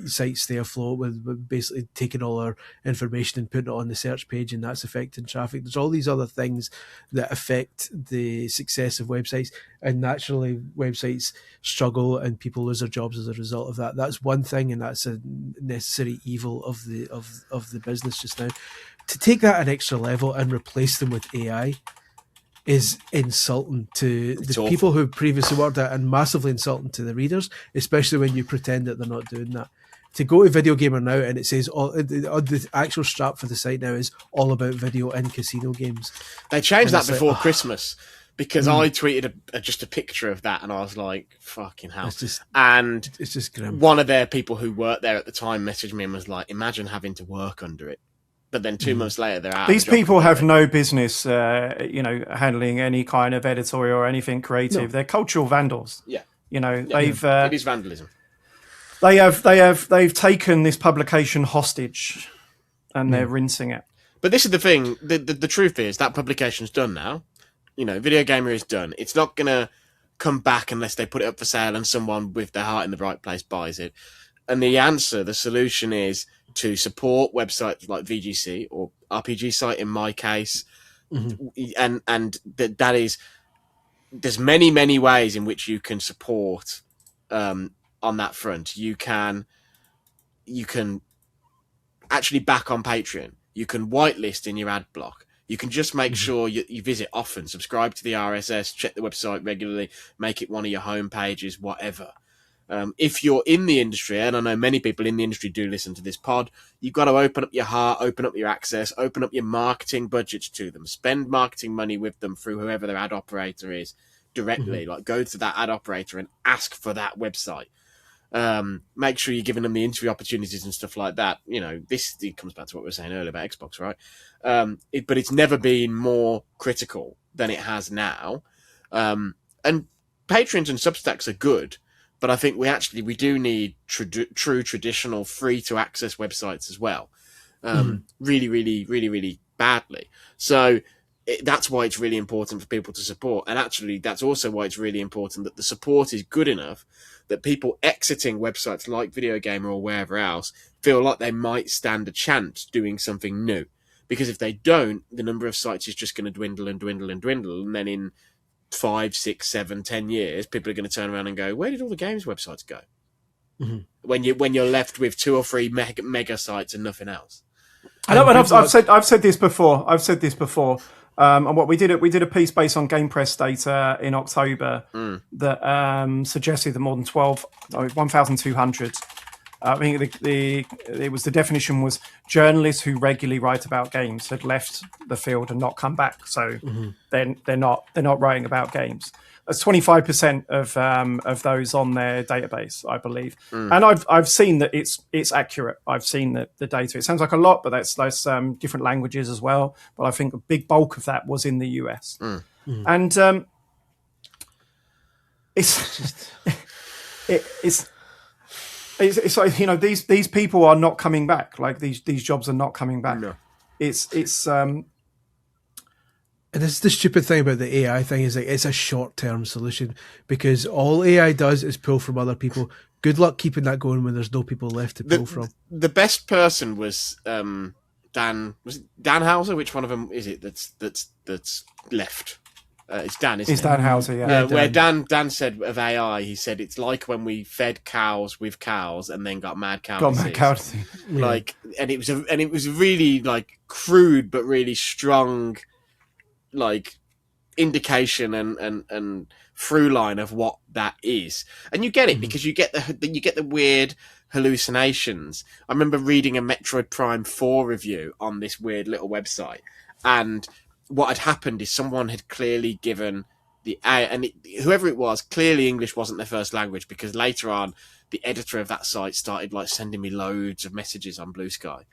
sites stay afloat with basically taking all our information and putting it on the search page, and that's affecting traffic. There's all these other things that affect the success of websites, and naturally websites struggle and people lose their jobs as a result of that. That's one thing, and that's a necessary evil of the business just now. To take that an extra level and replace them with AI is insulting to the people who previously worked at, and massively insulting to the readers, especially when you pretend that they're not doing that. To go to Video Gamer now and it says the actual strap for the site now is all about video in casino games. They changed that before Christmas because I tweeted just a picture of that and I was like, fucking hell. It's just grim. One of their people who worked there at the time messaged me and was like, imagine having to work under it. But then 2 months later, they're out. These people have no business, handling any kind of editorial or anything creative. No. They're cultural vandals. Yeah, it is vandalism. They've taken this publication hostage, and they're rinsing it. But this is the thing. The truth is that publication's done now. Video Gamer is done. It's not gonna come back unless they put it up for sale and someone with their heart in the right place buys it. And the solution is to support websites like VGC or RPG Site in my case, and that is there's many ways in which you can support on that front. You can actually back on Patreon. You can whitelist in your ad block. You can just make sure you visit often, subscribe to the RSS, check the website regularly, make it one of your home pages, whatever. If you're in the industry, and I know many people in the industry do listen to this pod, you've got to open up your heart, open up your access, open up your marketing budgets to them, spend marketing money with them through whoever their ad operator is directly. Like, go to that ad operator and ask for that website. Make sure you're giving them the interview opportunities and stuff like that. You know, it comes back to what we were saying earlier about Xbox, right? But it's never been more critical than it has now. And Patreons and Substacks are good, but I think we do need true traditional free to access websites as well. Really, really, really, really badly. So that's why it's really important for people to support. And actually, that's also why it's really important that the support is good enough that people exiting websites like Video Gamer or wherever else feel like they might stand a chance doing something new. Because if they don't, the number of sites is just going to dwindle and dwindle and dwindle. And then in 5, 6, 7, 10 years, people are going to turn around and go, where did all the games websites go? When you're left with 2 or 3 mega sites and nothing else. I know, and I've said this before. And what we did a piece based on Game Press data in October that suggested that more than 1,200. I think the definition was journalists who regularly write about games had left the field and not come back. So then they're not writing about games. That's 25% of those on their database, I believe. And I've seen that it's accurate. I've seen the data. It sounds like a lot, but that's different languages as well. But I think a big bulk of that was in the US. And it's like, you know, these people are not coming back. Like these jobs are not coming back. No. And this is the stupid thing about the AI thing, is like it's a short-term solution, because all AI does is pull from other people. Good luck keeping that going when there's no people left to pull from. The best person was Dan. Was it Dan Houser? Which one of them is it that's left? It's Dan, isn't it? It's Dan Houser, yeah. Where Dan said of AI, he said it's like when we fed cows with cows and then got mad cow disease. Like, and it was really like crude but really strong, like indication and through line of what that is. And you get it because you get the weird hallucinations. I remember reading a Metroid Prime 4 review on this weird little website, and what had happened is someone had clearly given the AI, and whoever it was, clearly English wasn't their first language, because later on the editor of that site started like sending me loads of messages on Blue Sky,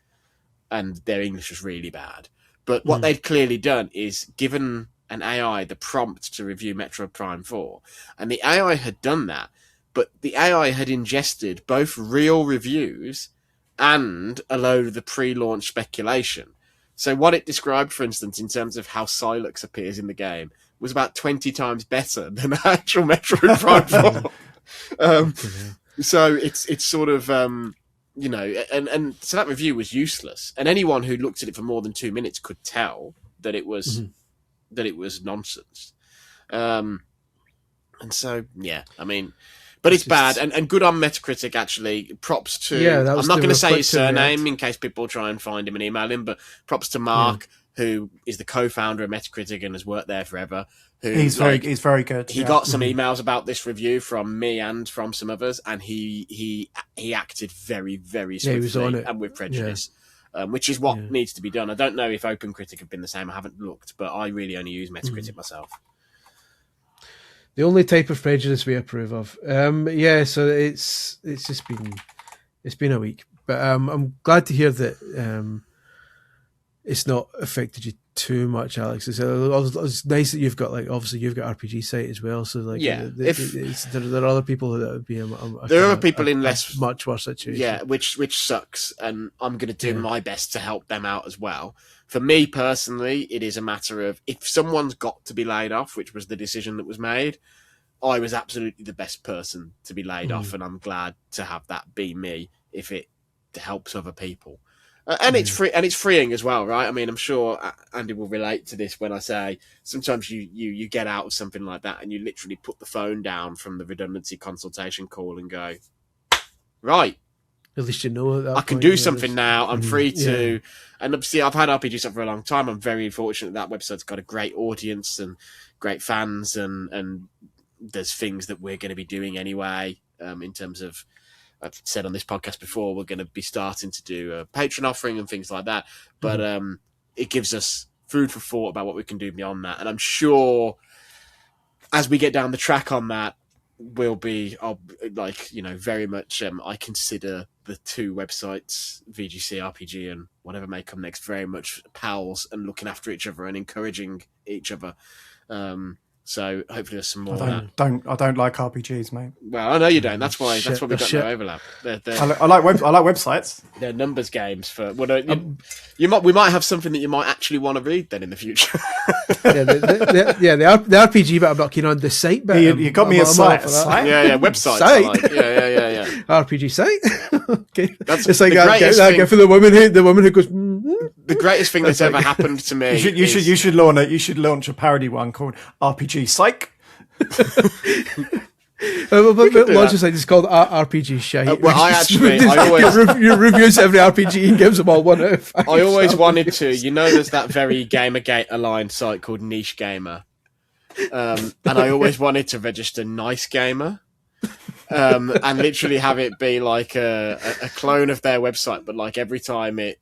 and their English was really bad. But what they'd clearly done is given an AI the prompt to review Metroid Prime 4, and the AI had done that, but the AI had ingested both real reviews and a load of the pre-launch speculation. So what it described, for instance, in terms of how Silex appears in the game, was about 20 times better than actual Metroid Prime 4. So it's sort of, you know, and so that review was useless. And anyone who looked at it for more than 2 minutes could tell that it was nonsense. And so, yeah, I mean, but it's bad, and good on Metacritic, actually. Props to... Yeah, I'm not going to say his surname in case people try and find him and email him, but props to Mark, who is the co-founder of Metacritic and has worked there forever. He's very good. He got some emails about this review from me and from some others, and he acted very, very swiftly and with prejudice, which is what needs to be done. I don't know if OpenCritic have been the same. I haven't looked, but I really only use Metacritic myself. The only type of prejudice we approve of. So it's been a week, but I'm glad to hear that it's not affected you too much, Alex. It's nice that you've got, like, obviously you've got RPG site as well, so like there are other people that would be there are people in less much worse situation. Yeah, which sucks, and I'm going to do my best to help them out as well. For me personally, it is a matter of, if someone's got to be laid off, which was the decision that was made, I was absolutely the best person to be laid off, and I'm glad to have that be me if it helps other people. And it's free, and it's freeing as well, right? I mean, I'm sure Andy will relate to this when I say sometimes you get out of something like that and you literally put the phone down from the redundancy consultation call and go, right, at least you know at that I can point, do something now. I'm free to, yeah. and obviously I've had RPG stuff for a long time. I'm very fortunate that website's got a great audience and great fans, and there's things that we're going to be doing anyway. In terms of, I've said on this podcast before, we're going to be starting to do a Patreon offering and things like that. But it gives us food for thought about what we can do beyond that. And I'm sure as we get down the track on that, we'll be very much. I consider the two websites, VGC RPG and whatever may come next, very much pals and looking after each other and encouraging each other. So hopefully there's some more. I don't like RPGs, mate. Well, I know you don't. That's why we've got no overlap. I like websites. They're numbers games for. Well, we might have something that you might actually want to read then in the future. The RPG, but I'm not keen on the site. But you got me a site. Yeah, website. Site. Yeah. RPG site. Okay, That's it's like the greatest thing. for the woman who goes. The greatest thing that's ever happened to me. You should launch a parody one called RPG Psych. Launch a site is called RPG Shite. I reviews every RPG and gives them all 1 out of 5. I always wanted to. There's that very Gamergate aligned site called Niche Gamer, and I always wanted to register Nice Gamer. And literally have it be like a clone of their website, but like every time it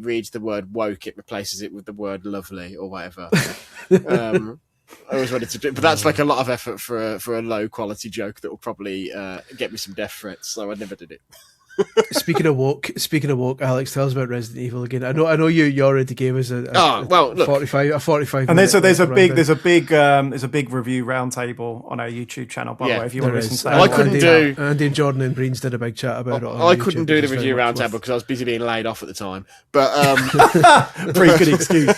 reads the word woke, it replaces it with the word lovely or whatever. I always wanted to do, but that's like a lot of effort for a low quality joke that will probably get me some death threats. So I never did it. Speaking of woke, Alex, tell us about Resident Evil again. I know you already gave us a 45. And there's a big review roundtable on our YouTube channel, by the way, if you want to listen to that. I couldn't do. Andy and Jordan and Breens did a big chat about it. I couldn't do the review roundtable because I was busy being laid off at the time. But pretty good excuse.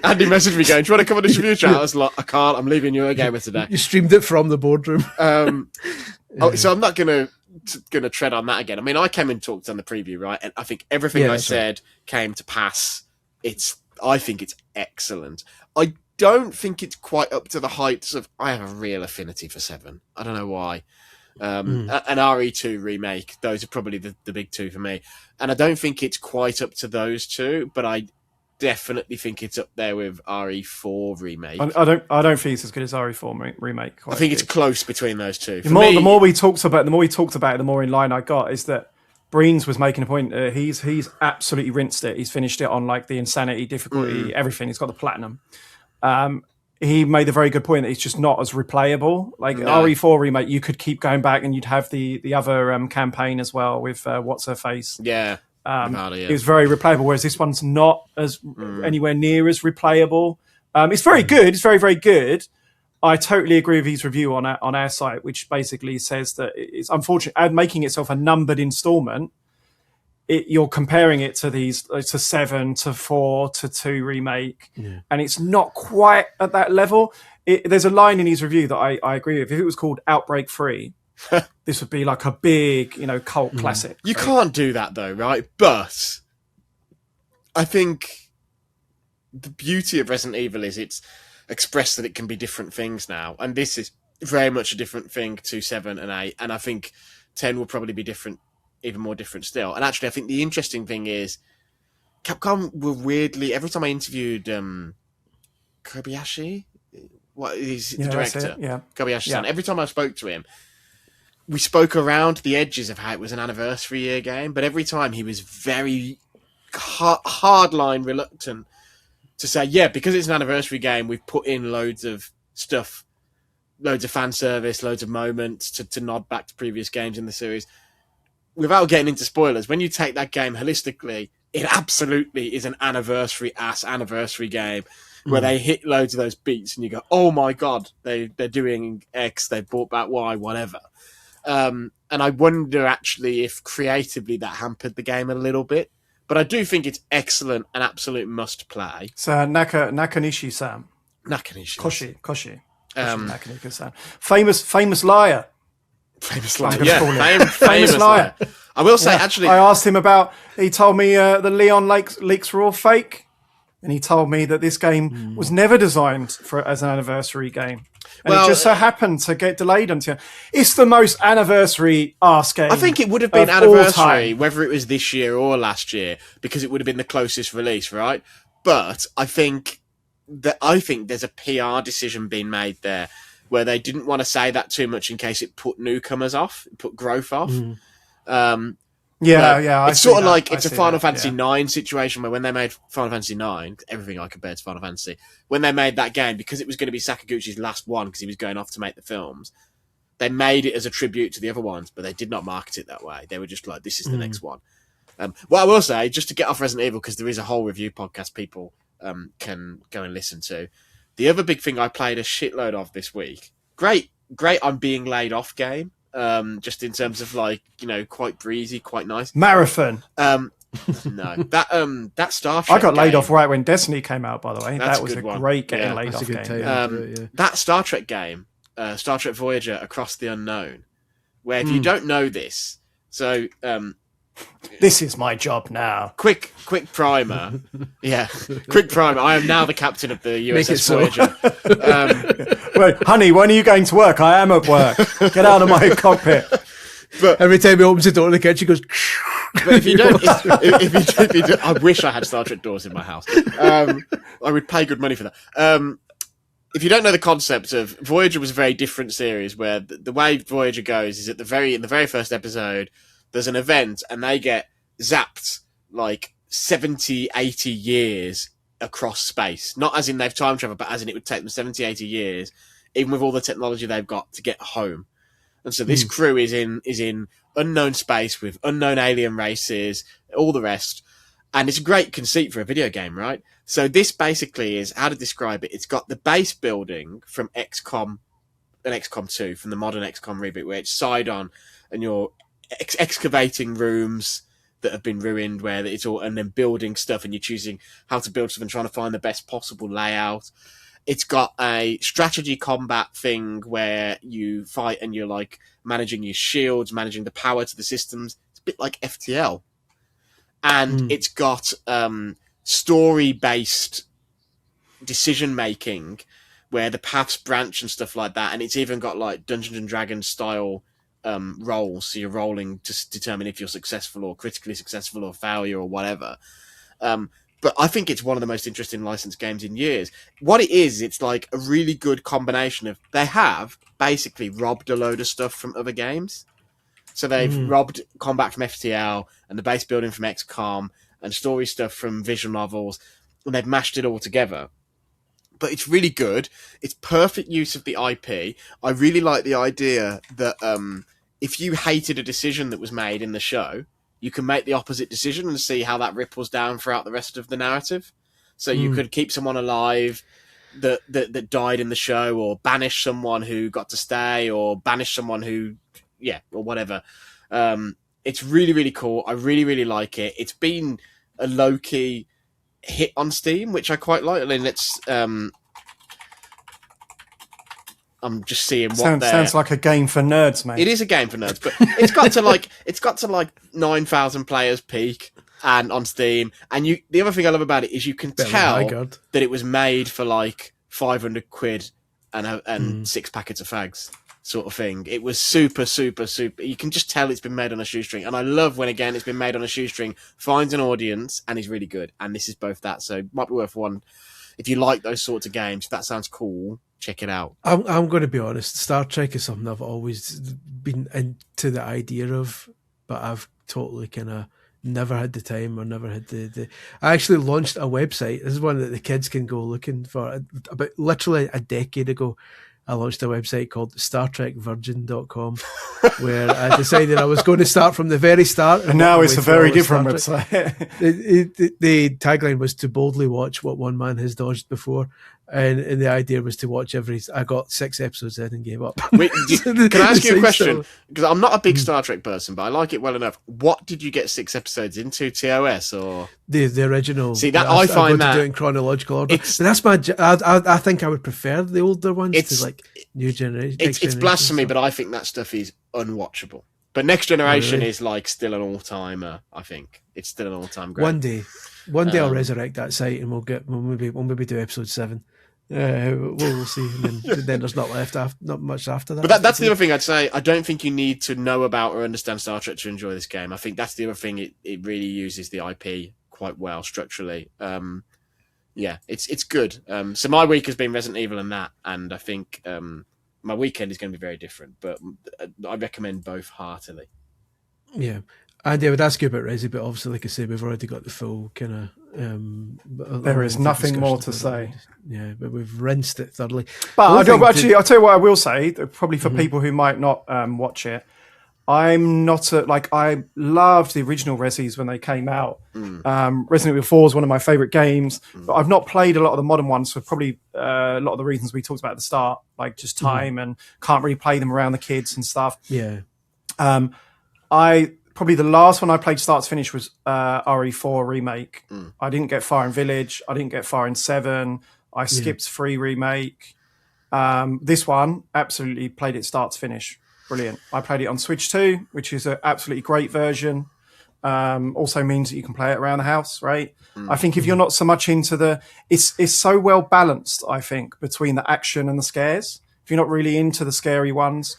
Andy messaged me going, "Do you want to come on this review chat?" I was like, "I can't. I'm leaving you a gamer today." You streamed it from the boardroom. So I'm not gonna tread on that again. I mean, I came and talked on the preview, right? And I think everything I said came to pass. I think it's excellent. I don't think it's quite up to the heights of. I have a real affinity for 7. I don't know why. An RE2 remake. Those are probably the big two for me. And I don't think it's quite up to those two, but I definitely think it's up there with RE4 remake. I don't think it's as good as RE4 remake. I think it's close between those two. The more we talked about it, the more in line I got. Is that Breens was making a point. He's absolutely rinsed it. He's finished it on like the insanity difficulty, everything. He's got the platinum. He made a very good point that it's just not as replayable. Like RE4 remake, you could keep going back and you'd have the other campaign as well with what's her face. Yeah. It was very replayable, whereas this one's not as anywhere near as replayable. It's very good. It's very, very good. I totally agree with his review on our site, which basically says that it's unfortunate making itself a numbered installment. You're comparing it to 7, to 4, to 2 remake, and it's not quite at that level. There's a line in his review that I agree with. If it was called Outbreak 3, this would be like a big, cult classic. You can't do that though, right? But I think the beauty of Resident Evil is it's expressed that it can be different things now. And this is very much a different thing to 7 and 8. And I think 10 will probably be different, even more different still. And actually, I think the interesting thing is Capcom were weirdly, every time I interviewed Kobayashi, he's the director, Kobayashi-san, every time I spoke to him, we spoke around the edges of how it was an anniversary year game, but every time he was very hardline reluctant to say, because it's an anniversary game, we've put in loads of stuff, loads of fan service, loads of moments to nod back to previous games in the series. Without getting into spoilers, when you take that game holistically, it absolutely is an anniversary game where they hit loads of those beats and you go, oh my God, they're doing X, they brought back Y, whatever. And I wonder actually if creatively that hampered the game a little bit. But I do think it's excellent, an absolute must play. So Nakanishi-san. Nakanishi. Koshi. Nakanishi-san. Famous liar. Famous liar. Yeah, famous liar. I will say, actually, I asked him about. He told me the Leon leaks were all fake, and he told me that this game was never designed as an anniversary game. And it just so happened to get delayed until it's the most anniversary arse game. I think it would have been anniversary whether it was this year or last year, because it would have been the closest release, right? But I think there's a PR decision being made there where they didn't want to say that too much in case it put newcomers off, put growth off. It's sort of like it's a Final Fantasy IX situation where when they made Final Fantasy IX, everything I compared to Final Fantasy, when they made that game, because it was going to be Sakaguchi's last one because he was going off to make the films, they made it as a tribute to the other ones, but they did not market it that way. They were just like, this is the next one. What I will say, just to get off Resident Evil, because there is a whole review podcast people can go and listen to. The other big thing I played a shitload of this week, great I'm being laid off game. Just in terms of quite breezy, quite nice. Marathon. No, that Star Trek. I got laid game, off right when Destiny came out. By the way, that was a one. great getting laid off game. That Star Trek game, Star Trek Voyager: Across the Unknown, where if you don't know this, so this is my job now. Quick primer. Quick primer. I am now the captain of the USS Voyager. Well, honey, when are you going to work? I am at work. Get out of my cockpit. But every time he opens the door in the kitchen, he goes. But if you don't, if you don't, I wish I had Star Trek doors in my house. I would pay good money for that. If you don't know the concept of Voyager, was a very different series where the way Voyager goes is in the very first episode, there's an event and they get zapped like 70, 80 years across space. Not as in they've time traveled, but as in it would take them 70, 80 years, even with all the technology they've got, to get home. And so this crew is in unknown space with unknown alien races, all the rest. And it's a great conceit for a video game, right? So this basically is, how to describe it, it's got the base building from XCOM and XCOM 2, from the modern XCOM reboot, where it's side-on and you're excavating rooms that have been ruined, where it's all, and then building stuff, and you're choosing how to build stuff and trying to find the best possible layout. It's got a strategy combat thing where you fight and you're like managing your shields, managing the power to the systems. It's a bit like FTL. And it's got story-based decision-making where the paths branch and stuff like that. And it's even got like Dungeons and Dragons style roles. So you're rolling to determine if you're successful or critically successful or failure or whatever. But I think it's one of the most interesting licensed games in years. What it is, it's like a really good combination of, they have basically robbed a load of stuff from other games. So they've robbed combat from FTL and the base building from XCOM and story stuff from visual novels, and they've mashed it all together. But it's really good. It's perfect use of the IP. I really like the idea that if you hated a decision that was made in the show, you can make the opposite decision and see how that ripples down throughout the rest of the narrative. So you could keep someone alive that died in the show, or banish someone who got to stay, or banish someone who, or whatever. It's really, really cool. I really, really like it. It's been a low-key hit on Steam, which I quite like. I mean, let's... I'm just seeing what sounds like a game for nerds, mate. It is a game for nerds, but it's got to like 9,000 players peak and on Steam. And the other thing I love about it is you can tell that it was made for like 500 quid and 6 packets of fags, sort of thing. It was super, super, super. You can just tell it's been made on a shoestring. And I love when, again, it's been made on a shoestring, finds an audience, and is really good. And this is both that. So it might be worth one. If you like those sorts of games, if that sounds cool, check it out. I'm going to be honest. Star Trek is something I've always been into the idea of, but I've totally kind of never had the time or never had the. I actually launched a website. This is one that the kids can go looking for. About literally a decade ago, I launched a website called StarTrekVirgin.com, where I decided I was going to start from the very start. And now it's a very different website. The tagline was to boldly watch what one man has dodged before. And the idea was to watch I got 6 episodes in and gave up. Wait, can I ask you a question? Because I'm not a big Star Trek person, but I like it well enough. What did you get 6 episodes into? TOS or the original? See, that I find that to do it in chronological order. But that's my. I think I would prefer the older ones to like new generation. It's blasphemy, but I think that stuff is unwatchable. But Next Generation is like still an all-timer. I think it's still an all-time great. One day I'll resurrect that site and we'll maybe do episode 7. We'll see. And then there's not much after that. But that's the other thing I'd say. I don't think you need to know about or understand Star Trek to enjoy this game. I think that's the other thing. It really uses the IP quite well structurally. It's good. So my week has been Resident Evil and that, and I think my weekend is going to be very different. But I recommend both heartily. Yeah. And I would ask you about Resi, but obviously, like I say, we've already got the full kind of... there is nothing more to say. Yeah, but we've rinsed it thoroughly. But I'll tell you what I will say, probably for people who might not watch it, I'm not I loved the original Resis when they came out. Resident Evil 4 is one of my favourite games, but I've not played a lot of the modern ones for probably a lot of the reasons we talked about at the start, like just time and can't really play them around the kids and stuff. Yeah. Probably the last one I played start to finish was RE4 Remake. I didn't get far in Village. I didn't get far in 7. I skipped 3 Remake. This one, absolutely played it start to finish. Brilliant. I played it on Switch 2, which is an absolutely great version. Also means that you can play it around the house, right? I think if you're not so much into it's so well balanced, I think, between the action and the scares. If you're not really into the scary ones,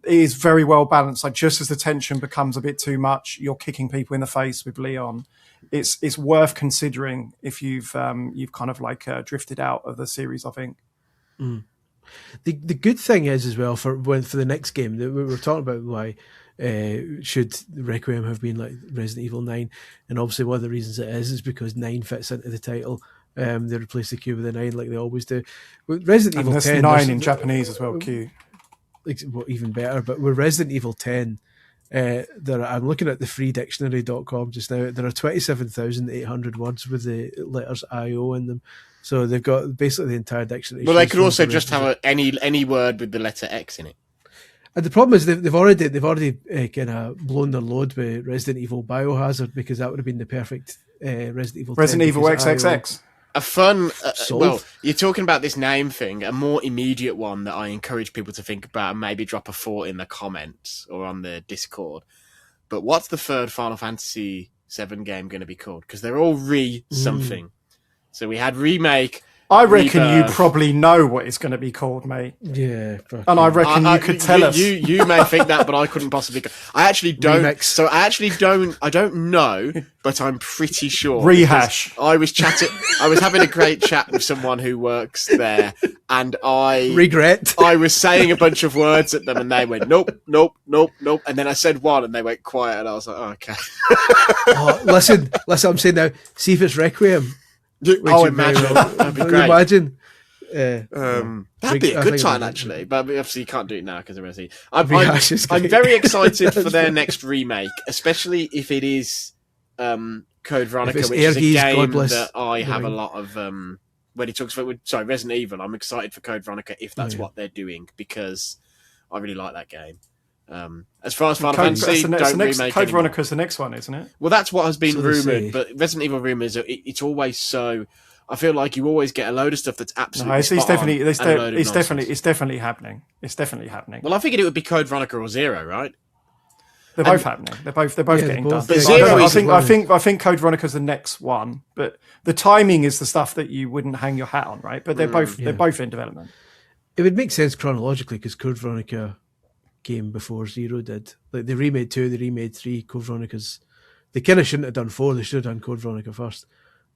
it is very well balanced. Like just as the tension becomes a bit too much, you're kicking people in the face with Leon. It's worth considering if you've kind of drifted out of the series, I think. The good thing is as well for the next game that we were talking about why should Requiem have been like Resident Evil 9, and obviously one of the reasons it is because 9 fits into the title. They replace the Q with a 9 like they always do. With Resident Evil 10, 9 in Japanese as well. Q. Even better, but with Resident Evil 10, I'm looking at the freedictionary.com just now. There are 27,800 words with the letters IO in them, so they've got basically the entire dictionary. Well, they could also just have any word with the letter X in it. And the problem is they've already kind of blown their load with Resident Evil Biohazard, because that would have been the perfect Resident Evil 10. Resident Evil XXX. A fun, well, you're talking about this name thing, a more immediate one that I encourage people to think about and maybe drop a thought in the comments or on the Discord. But what's the third Final Fantasy VII game going to be called? Because they're all something. So we had Remake. I reckon Rebirth. You probably know what it's going to be called, mate. Yeah. And I reckon you could tell us. You may think that, but I couldn't possibly go. I actually don't. Remix. So I don't know, but I'm pretty sure. Rehash. I was having a great chat with someone who works there, and regret. I was saying a bunch of words at them, and they went, nope. And then I said one, and they went quiet, and I was like, oh, okay. Listen, I'm saying now, see if it's Requiem. Imagine. That'd be great. Imagine. That'd be a good time, actually. But obviously you can't do it now because of Resi. I'm very excited for their next remake, especially if it is Code Veronica, which is a game that I have a lot of... when he talks about... Resident Evil. I'm excited for Code Veronica if that's what they're doing, because I really like that game. As far as Final Fantasy, don't remake Code Veronica's the next one, isn't it? Well, that's what has been rumoured, but Resident Evil rumours, it's always so... I feel like you always get a load of stuff that's absolutely it's definitely happening. It's definitely happening. Well, I figured it would be Code Veronica or Zero, right? They're both happening. They're both getting done. But Zero I think Code Veronica's the next one, but the timing is the stuff that you wouldn't hang your hat on, right? But they're both in development. It would make sense chronologically because Code Veronica came before Zero did. Like they remade 2, they remade 3. Code Veronica's, they kind of shouldn't have done 4. They should have done Code Veronica first.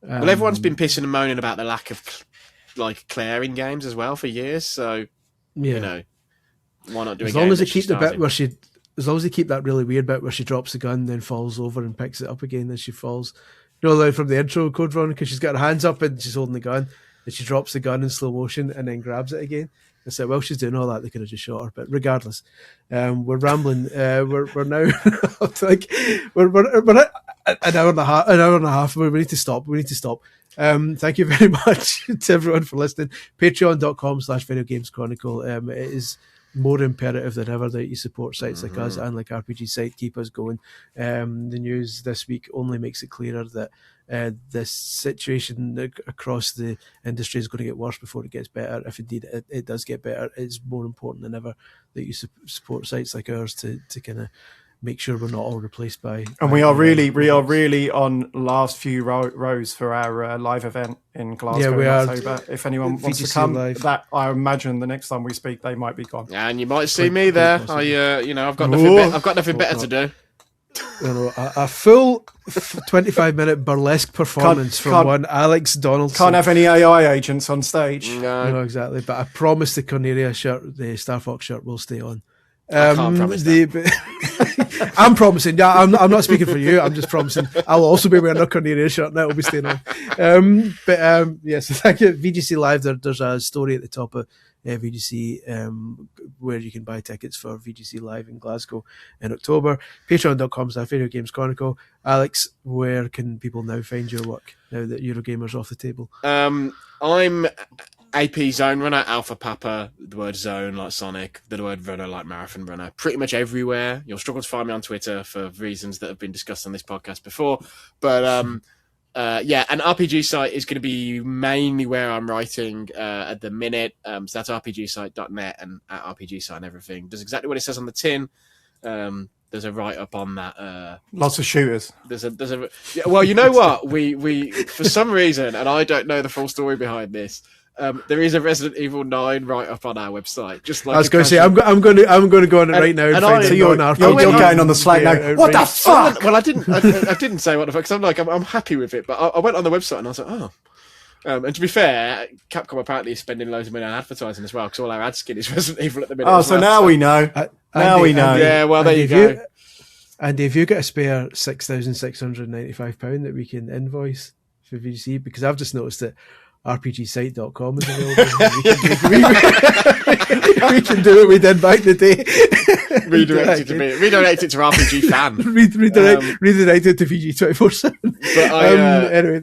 Well, everyone's been pissing and moaning about the lack of Claire in games as well for years. So you know, why not do as long as they keep the bit where she, as long as they keep that really weird bit where she drops the gun, then falls over and picks it up again as she falls. You know, like from the intro Code Veronica, she's got her hands up and she's holding the gun, and she drops the gun in slow motion and then grabs it again. I said, well, she's doing all that. They could have just shot her, but regardless, we're rambling. We're now like we're an hour and a half. We need to stop. Thank you very much to everyone for listening. Patreon.com/Video Games Chronicle. It is more imperative than ever that you support sites like us and like RPG Site. Keep us going. The news this week only makes it clearer that this situation across the industry is going to get worse before it gets better. If indeed it does get better, it's more important than ever that you support sites like ours to kind of make sure we're not all replaced by. And we are really on last few rows for our live event in Glasgow in October. If anyone wants to come, that I imagine the next time we speak, they might be gone. And you might see me there. I've got nothing better to do. A full 25-minute burlesque performance from one Alex Donaldson. Can't have any AI agents on stage. No, exactly. But I promise the Cornelia shirt, the Star Fox shirt, will stay on. I can't promise that. I'm promising. Yeah, I'm not speaking for you. I'm just promising. I'll also be wearing a Cornelia shirt, and that will be staying on. Yes, thank you. VGC Live. There's a story at the top of VGC where you can buy tickets for VGC Live in Glasgow in October. Patreon.com/Video Games Chronicle. Alex, where can people now find your work now that Eurogamer's off the table? I'm AP Zone Runner, Alpha Papa, the word Zone like Sonic, the word Runner like Marathon Runner, pretty much everywhere. You'll struggle to find me on Twitter for reasons that have been discussed on this podcast before. But an RPG site is going to be mainly where I'm writing at the minute. So that's rpgsite.net and at RPG site and everything. Does exactly what it says on the tin. There's a write-up on that. Lots of shooters. Well, you know what? We for some reason, and I don't know the full story behind this, there is a Resident Evil 9 write-up on our website. Just like I was going to say, I'm going to go on it right now. You're going on the Slack now. What the fuck? Well, I didn't say what the fuck. Because I'm happy with it, but I went on the website and I was like, oh. And to be fair, Capcom apparently is spending loads of money on advertising as well, because all our ad skin is Resident Evil at the minute. Oh, so now we know. We know. Yeah, well, there you go. Andy, have you got a spare £6,695 that we can invoice for VGC? Because I've just noticed that RPGsite.com is available. we can do what we did back in the day. Redirect it to RPG Fan. Redirect it to VG 24/7. Anyway.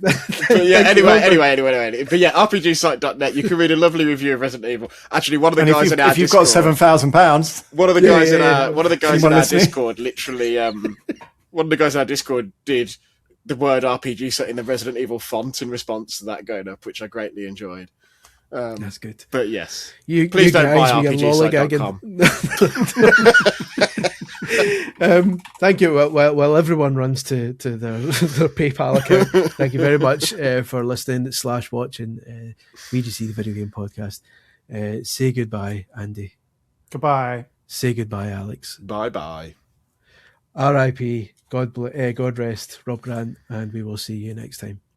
But yeah, RPGsite.net. You can read a lovely review of Resident Evil. Actually, one of the guys in our Discord. If you've got £7,000, one of the guys in our Discord literally. One of the guys in our Discord did the word RPG set in the Resident Evil font in response to that going up, which I greatly enjoyed. That's good. But yes, please don't buy RPGsite.com. Thank you. Well, everyone runs to their PayPal account. Thank you very much for listening / watching VGC the Video Game Podcast. Say goodbye, Andy. Goodbye. Say goodbye, Alex. Bye. R.I.P. God rest Rob Grant, and we will see you next time.